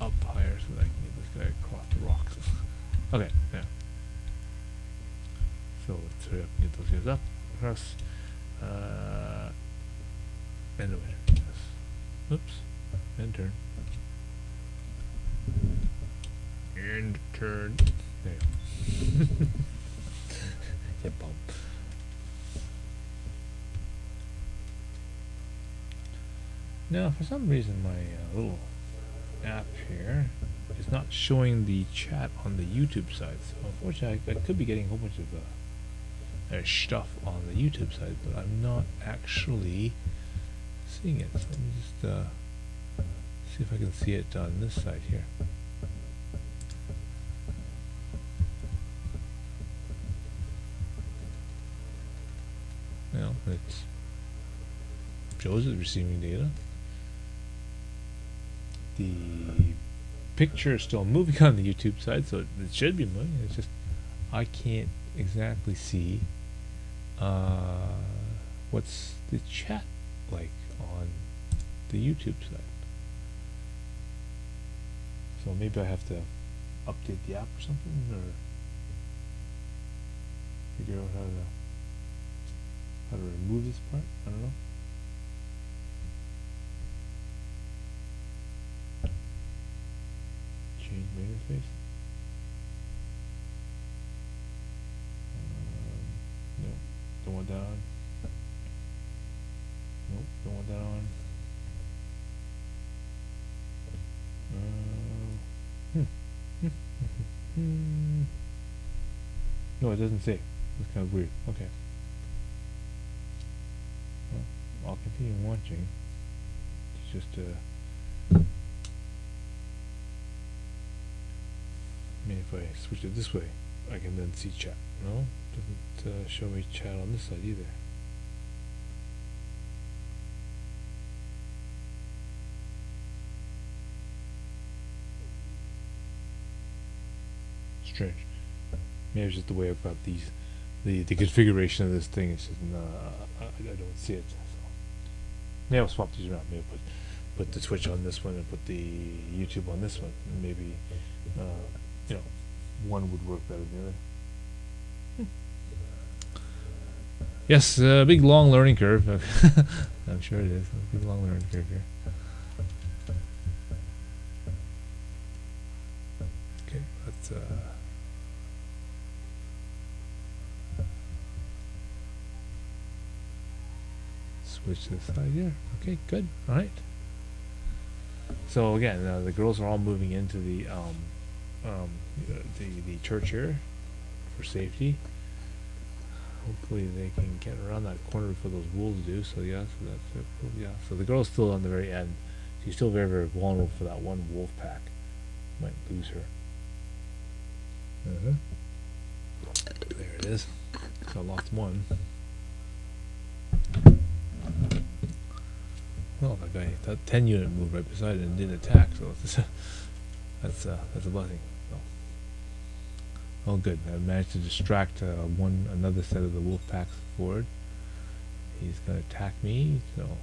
up higher so that I can get this guy across the rocks. Okay, yeah. So let's hurry up and get those guys up across. And over. Yes. Oops. And turn. And turn. There you go. Yeah, bump. Now, for some reason, my little app here is not showing the chat on the YouTube side. So, unfortunately, I could be getting a whole bunch of stuff on the YouTube side, but I'm not actually seeing it. So let me just see if I can see it on this side here. Well, it shows it's receiving data. The picture is still moving on the YouTube side, so it should be moving. It's just I can't exactly see what's the chat like on the YouTube side. So maybe I have to update the app or something, or figure out how to remove this part. I don't know. Change my interface. No, don't want that on. Nope, don't want that on. No, it doesn't say. It's kind of weird. Okay. Well, I'll continue watching. It's just I mean, if I switch it this way, I can then see chat. No, doesn't show me chat on this side either. Strange. Maybe it's just the way I've got these, the configuration of this thing is just I don't see it. So maybe I'll swap these around. Maybe put the Twitch on this one and put the YouTube on this one. And maybe you know, one would work better than the other. Yes, big long learning curve. I'm sure it is. A big long learning curve here. Okay, let's switch to the side here. Okay, good. All right. So again, the girls are all moving into the church here for safety. Hopefully they can get around that corner before those wolves do. So yeah, so that's it. Yeah. So the girl's still on the very end. She's still very, very vulnerable for that one wolf pack. Might lose her. There it is. So I lost one. Well, that 10 unit moved right beside it and didn't attack. So that's a blessing. Oh, good. I managed to distract another set of the wolf packs forward. He's gonna attack me. So,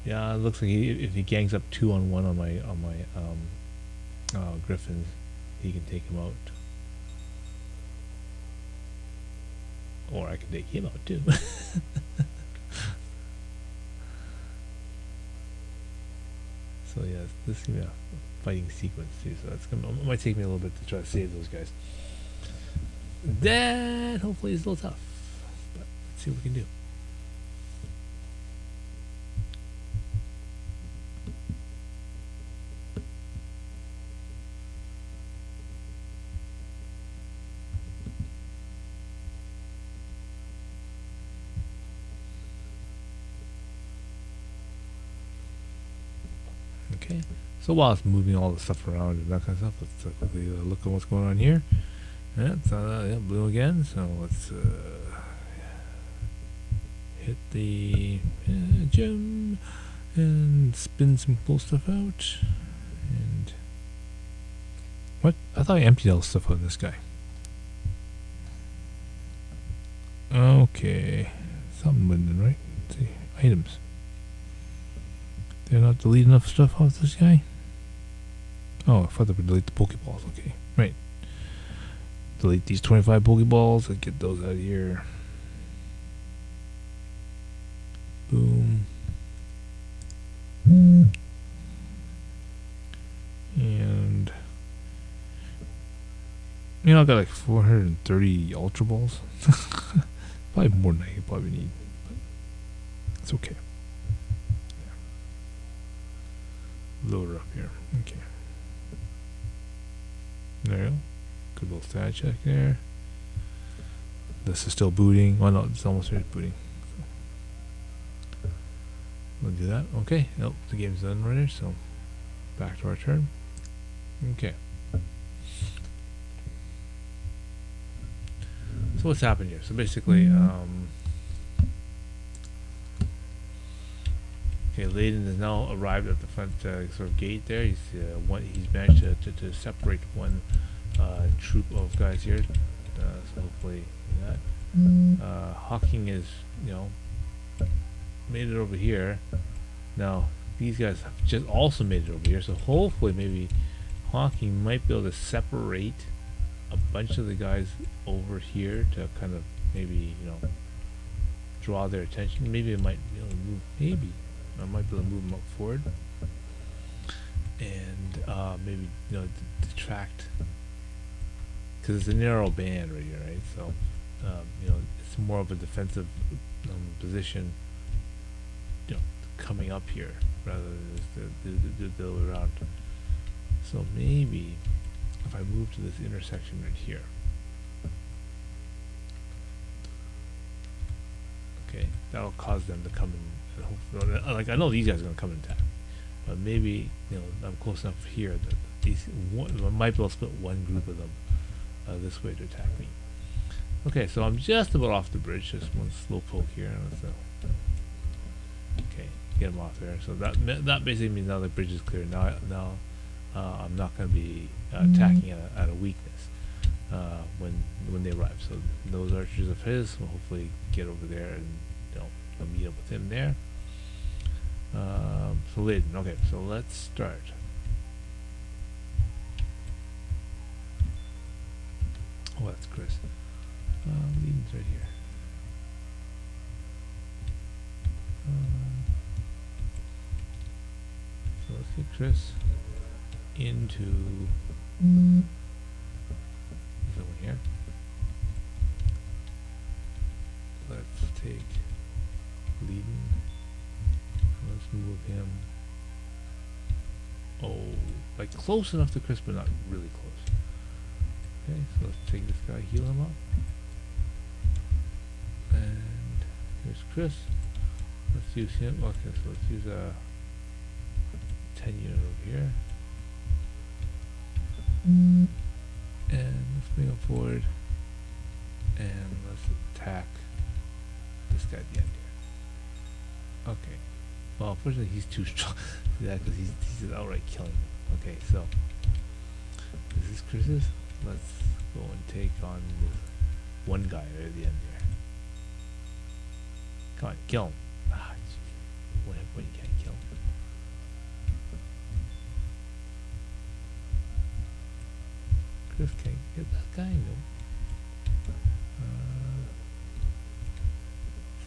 yeah, it looks like if he gangs up 2-on-1 on my griffins, he can take him out. Or I can take him out too. So yeah, this is gonna be a fighting sequence too. So it might take me a little bit to try to save those guys. That hopefully is a little tough, but let's see what we can do. Okay, so while it's moving all the stuff around and that kind of stuff, let's quickly look at what's going on here. Yeah, it's blue again. So let's hit the gem and spin some cool stuff out. And what? I thought I emptied all the stuff on this guy. Okay, something went in, right? Let's see, items. Did I not delete enough stuff off this guy? Oh, I thought I would delete the Pokeballs. Okay, right. Delete these 25 Pokeballs and get those out of here. Boom. And you know, I got like 430 Ultra Balls. Probably more than I could probably need, but it's okay. Load her up here. Okay. There you go. Good little stat check there. This is still booting. Oh no, it's almost finished booting. So we'll do that. Okay. Nope, the game's done right here, so back to our turn. Okay. So what's happened here? So basically, okay, Layden has now arrived at the front sort of gate there. He's managed to separate one troop of guys here. So hopefully that. Hawking is, made it over here. Now these guys have just also made it over here. So hopefully maybe Hawking might be able to separate a bunch of the guys over here to kind of maybe draw their attention. Maybe it might be able to move. Maybe I might be able to move them up forward, and maybe detract, because it's a narrow band right here, right? So it's more of a defensive position, coming up here rather than the other way around. So maybe if I move to this intersection right here, okay, that'll cause them to come in. Like I know these guys are gonna come and attack, but maybe I'm close enough here that I might be able to split one group of them this way to attack me. Okay, so I'm just about off the bridge. Just one slow poke here. Okay, get him off there. So that basically means now the bridge is clear. Now I'm not going to be attacking at a weakness when they arrive. So those archers of his will hopefully get over there and I'll meet up with him there. So Lydon. Okay, so let's start. Oh, that's Chris. Lydon's right here. So let's get Chris into this one here. Let's take Lydon. Let's move him. Oh, like close enough to Chris, but not really close. Okay, so let's take this guy, heal him up. And here's Chris. Let's use him. Okay, so let's use a 10 unit over here. And let's bring him forward. And let's attack this guy at the end here. Okay. Well, unfortunately, he's too strong for that because he's outright killing him. Okay, so this is Chris's. Let's go and take on this one guy right at the end there. Come on, kill him. Ah, jeez. What you can't kill him? Chris can't get that guy, no.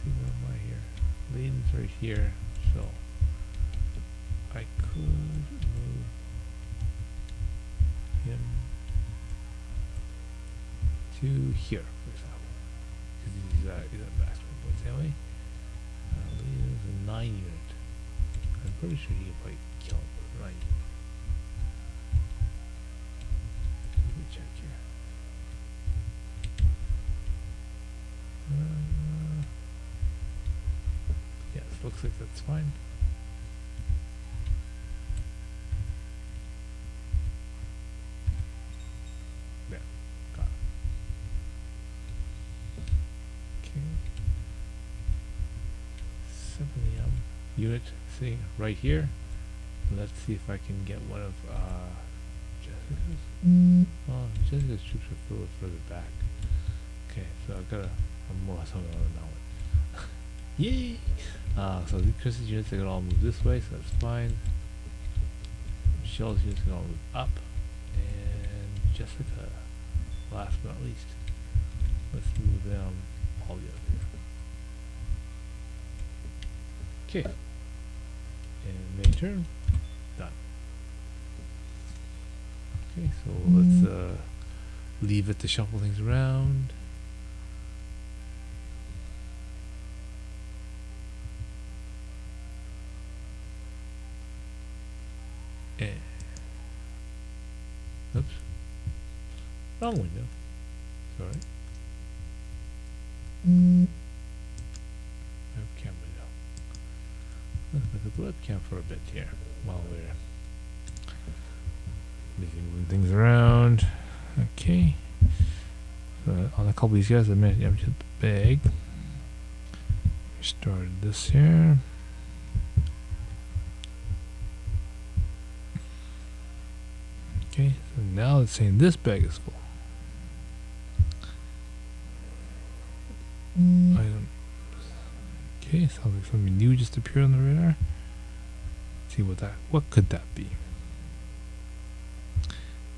See, where am I here? Lydon's right here, so I could move him to here, for example, because he's at maximum points anyway. Lydon's a 9 unit. I'm pretty sure he can probably kill him with a 9 unit. Let me check here. Yes, looks like that's fine. There, got it. Okay. 7 AM unit sitting right here. Let's see if I can get one of Jessica's. Oh, Jessica's troops are a little further back. Okay, so I'm more something on that one. Yay! So the Chris's units are gonna all move this way, so that's fine. Michelle's units are gonna all move up, and Jessica, last but not least, let's move them all the way up here. Okay, and main turn done. Okay, so let's leave it to shuffle things around. Oops. Wrong window. Sorry. Webcam window. Let's look at the webcam for a bit here while we're moving things around. Okay. So on a couple of these guys, I managed to empty the bag. Started this here. Okay, so now it's saying this bag is full. Item. Okay, sounds like something new just appeared on the radar. Let's see what could that be?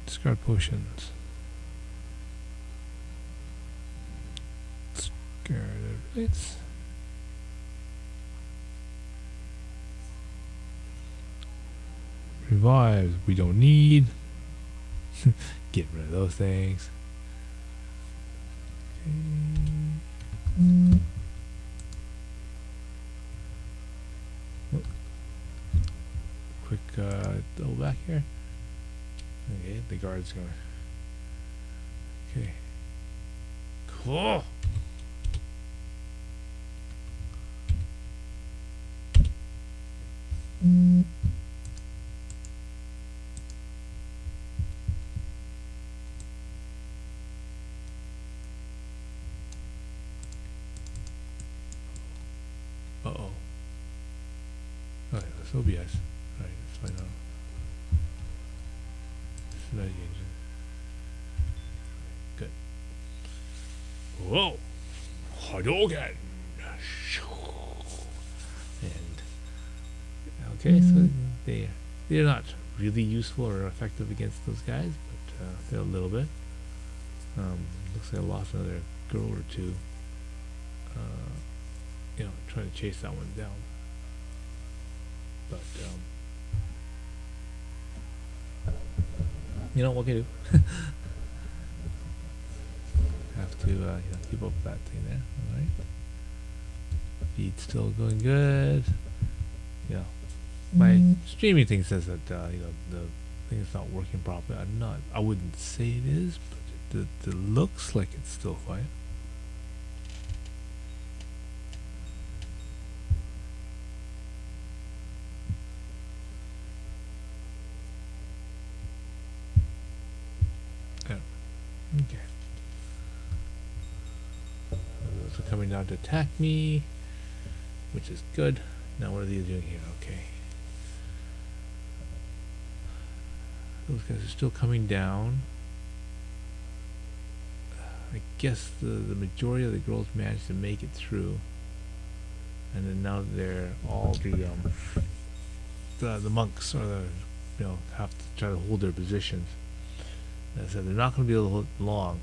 Discard potions. Discard everything. Revives we don't need. Get rid of those things. Okay. Oh. Quick double back here. Okay, the guard's going. Okay. Cool. this OBS. Alright, let's find out. This is the engine. Good. Whoa! Hadouken! And okay, so they're not really useful or effective against those guys, but they're a little bit. Looks like I lost another girl or two. Trying to chase that one down. But what can you do? Have to keep up that thing there. All right. Feed's still going good. My streaming thing says that the thing is not working properly. I wouldn't say it is, but it looks like it's still fine. Okay. Those are coming down to attack me, which is good. Now what are these doing here? Okay. Those guys are still coming down. I guess the majority of the girls managed to make it through. And then now they're all the monks are have to try to hold their positions. As I said, they're not going to be able to hold long,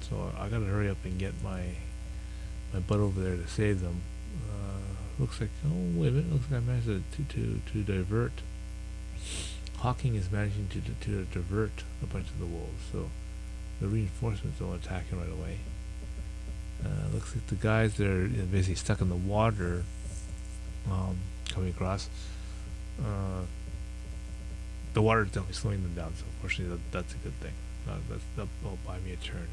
so I got to hurry up and get my butt over there to save them. Looks like, oh wait a minute, looks like I managed to divert. Hawking is managing to divert a bunch of the wolves, so the reinforcements don't attack him right away. Looks like the guys that are basically stuck in the water coming across. The water is definitely slowing them down, so fortunately that's a good thing. That'll buy me a turn.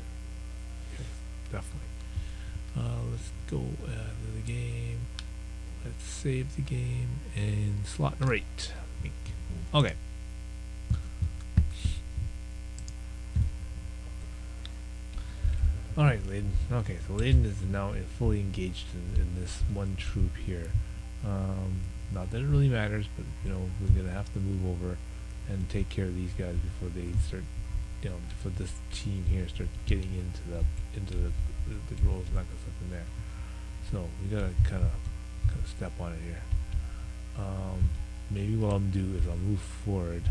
Okay, definitely. Let's go to the game. Let's save the game and slot narrate. Okay. Alright, Layden. Okay, so Layden is now fully engaged in this one troop here. Not that it really matters, but we're gonna have to move over and take care of these guys before they start, before this team here starts getting into the roles and that kind of stuff in there. So we gotta kind of step on it here. Maybe what I'll do is I'll move forward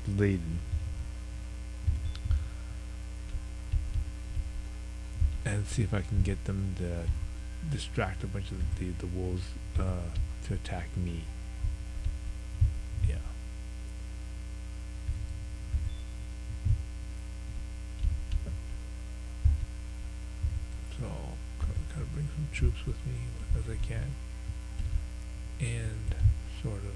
with Layden and see if I can get them to distract a bunch of the wolves to attack me. Yeah. So kind of bring some troops with me as I can, and sort of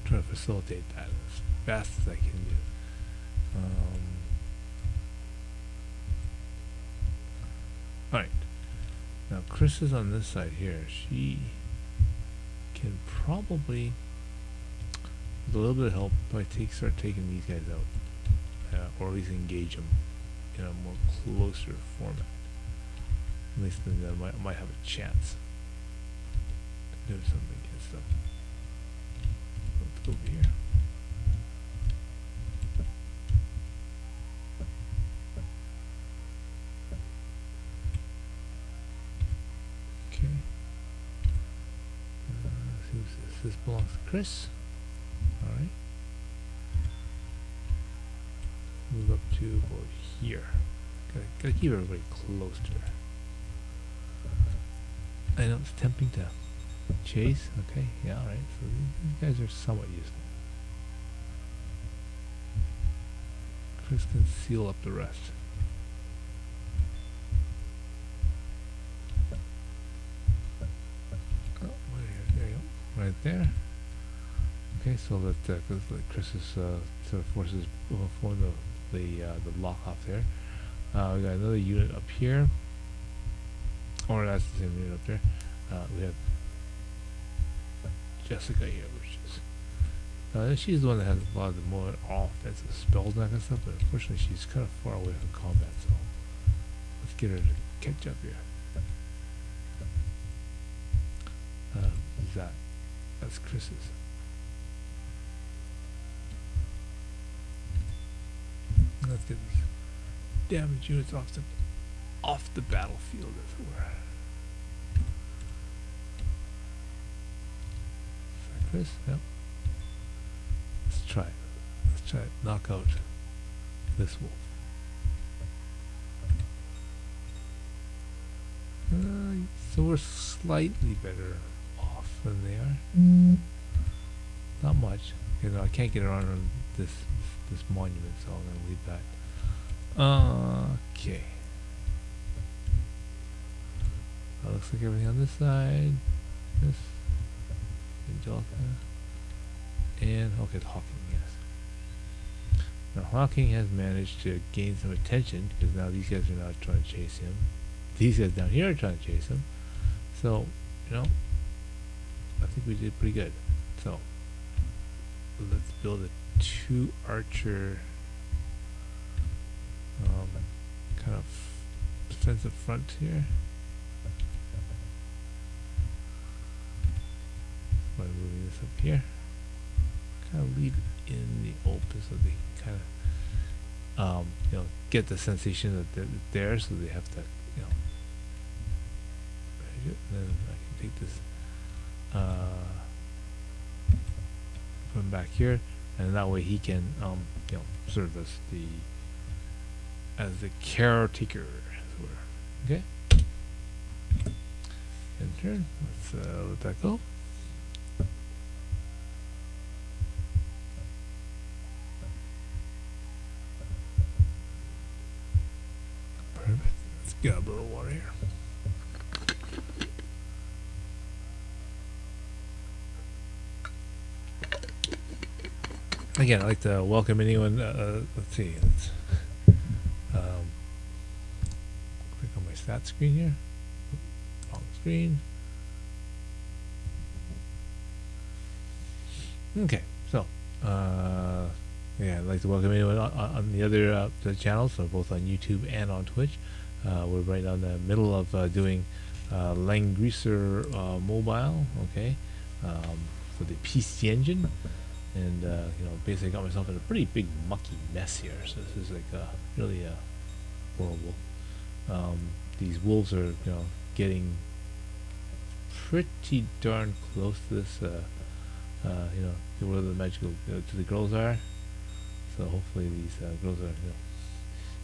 try to facilitate that as fast as I can do. Alright, now Chris is on this side here. She can probably, with a little bit of help, probably start taking these guys out, or at least engage them in a more closer format. At least then I might have a chance to do something against them. Let's go over here. Okay. Who's this? This belongs to Chris. Alright. Move up to about here. Gotta keep everybody close to her. I know it's tempting to chase. Okay, yeah, alright. So these guys are somewhat useful. Chris can seal up the rest. Oh, there you go. Right there. Okay, so let Chris's sort of forces form the lock off there. We got another unit up here, or that's the same unit up there. We have Jessica here, which is she's the one that has a lot of the more offensive spells and that kind of stuff. But unfortunately, she's kind of far away from combat, so let's get her to catch up here. Who's that? That's Chris's. Let's get these damaged units off the battlefield, as it were. Is that Chris? Yep. Let's try it. Let's try it. Knock out this wolf. So we're slightly better off than they are. Not much. You know, I can't get around on this monument, so I'm gonna leave that. Okay. That looks like everything on this side. This. Angelica. And okay, Hawking, yes. Now Hawking has managed to gain some attention because now these guys are not trying to chase him. These guys down here are trying to chase him. So, you know, I think we did pretty good. So, let's build a 2 archer kind of defensive front here. By moving this up here. Kind of leave it in the open so they kind of, you know, get the sensation that they're there, so they have to, you know, and then I can take this, put him back here, and that way he can, you know, serve as the caretaker, as it were. Okay. End turn. Let's let that go. Perfect. Let's get a little water here. Again, I'd like to welcome anyone. Let's see. Let's click on my stats screen here. Wrong screen. Okay, so yeah, I'd like to welcome anyone on the other channels, so both on YouTube and on Twitch. We're right on the middle of doing Langrisser mobile. Okay, for the PC Engine. And you know, basically got myself in a pretty big mucky mess here. So this is like really horrible. These wolves are, you know, getting pretty darn close to this. You know, to where the magical to the girls are. So hopefully these girls are, you know,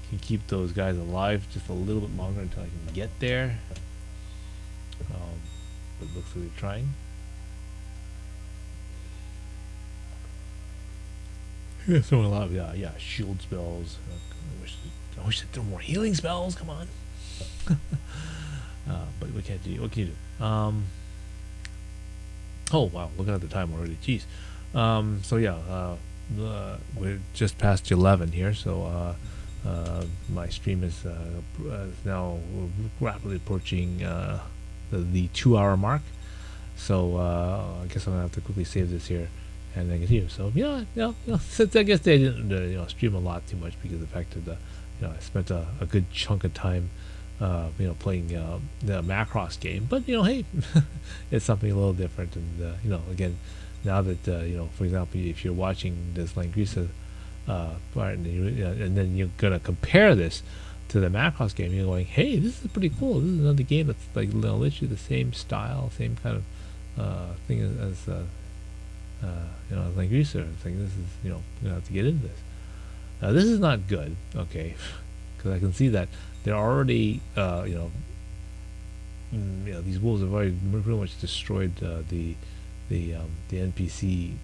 can keep those guys alive just a little bit longer until I can get there. But it looks like they're trying. Yeah, throwing a lot of yeah, shield spells. I wish there were more healing spells. Come on. But we can't do. What can you do? Oh wow, looking at the time already. Jeez. So yeah, we're just past 11 here. So my stream is now rapidly approaching the 2-hour mark. So I guess I'm gonna have to quickly save this here and then continue. So yeah, since I guess they didn't you know, stream a lot too much because of the fact that you know, I spent a good chunk of time you know, playing the Macross game, but you know, hey, it's something a little different. And you know, again, now that you know, for example, if you're watching this Langrisser part and then you're gonna compare this to the Macross game, you're going, hey, this is pretty cool. This is another game that's like, you know, literally the same style, same kind of thing as you know, Langrisser. It's like, this is, you know, you're gonna have to get into this. This is not good, okay, because I can see that they're already, you know, these wolves have already pretty much destroyed the NPC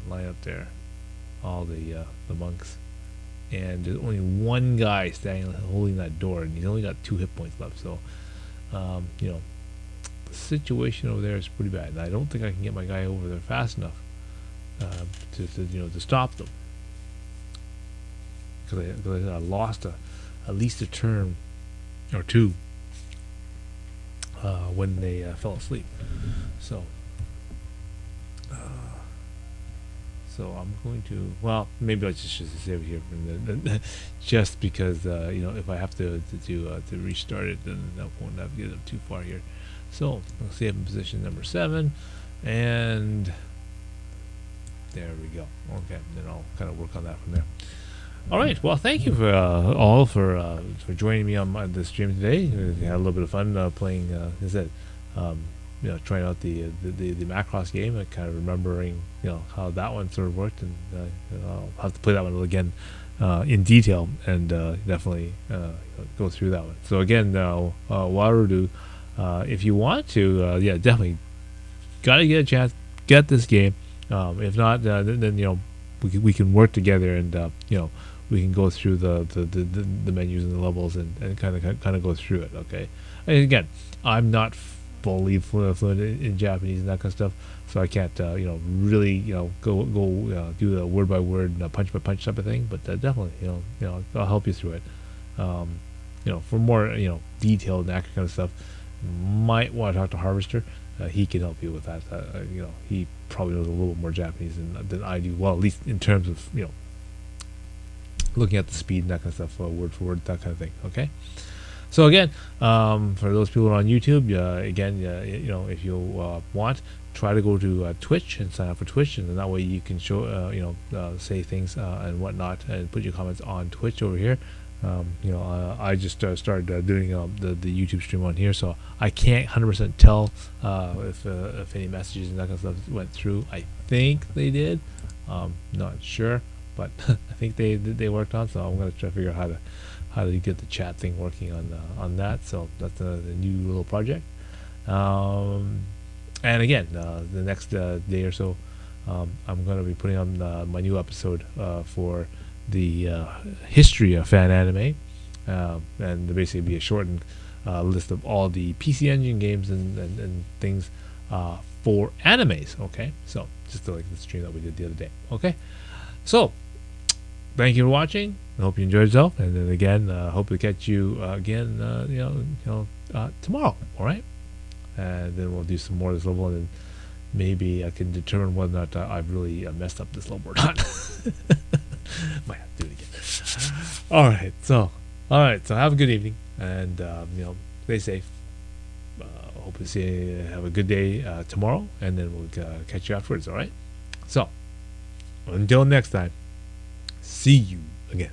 lineup there, all the monks, and there's only one guy standing holding that door, and he's only got 2 hit points left. So, you know, the situation over there is pretty bad. And I don't think I can get my guy over there fast enough to you know, to stop them, because I lost at least a turn or two when they fell asleep. So So I'm going to, well, maybe I'll just save it here just because if I have to restart it, then I won't have to get up too far here. So I'll save in position number 7, and there we go. Okay, then I'll kind of work on that from there. All right. Well, thank you for all for joining me on the stream today. We had a little bit of fun playing. As I said, trying out the Macross game and kind of remembering how that one sort of worked, and I'll have to play that one again in detail and definitely go through that one. So again, Warudu, if you want to, definitely gotta get a chance, get this game. If not, then we can work together and we can go through the menus and the levels and kind of go through it. Okay, and again, I'm not fully fluent in Japanese and that kind of stuff, so I can't really go do the word by word, punch by punch type of thing. But definitely I'll help you through it. For more detailed and accurate kind of stuff, might want to talk to Harvester. He can help you with that. He probably knows a little bit more Japanese than I do. Well, at least in terms of looking at the speed and that kind of stuff, word for word, that kind of thing. Okay. So again, for those people on YouTube, if you want, try to go to Twitch and sign up for Twitch, and then that way you can show, say things and whatnot, and put your comments on Twitch over here. I just started doing the YouTube stream on here, so I can't 100% tell if any messages and that kind of stuff went through. I think they did. Not sure, but I think they worked on. So I'm gonna try to figure out how to get the chat thing working on that. So that's a new little project. And again, the next day or so, I'm gonna be putting on my new episode for the history of fan anime, and basically be a shortened list of all the PC Engine games and things for animes. Okay, so just like the stream that we did the other day. Okay, so thank you for watching. I hope you enjoyed yourself, and then again, hope to catch you again tomorrow. All right, and then we'll do some more of this level, and then maybe I can determine whether or not I've really messed up this level or not. Might have to do it again. All right, so have a good evening, and stay safe. Hope to see you have a good day tomorrow, and then we'll catch you afterwards. All right, so until next time, see you again.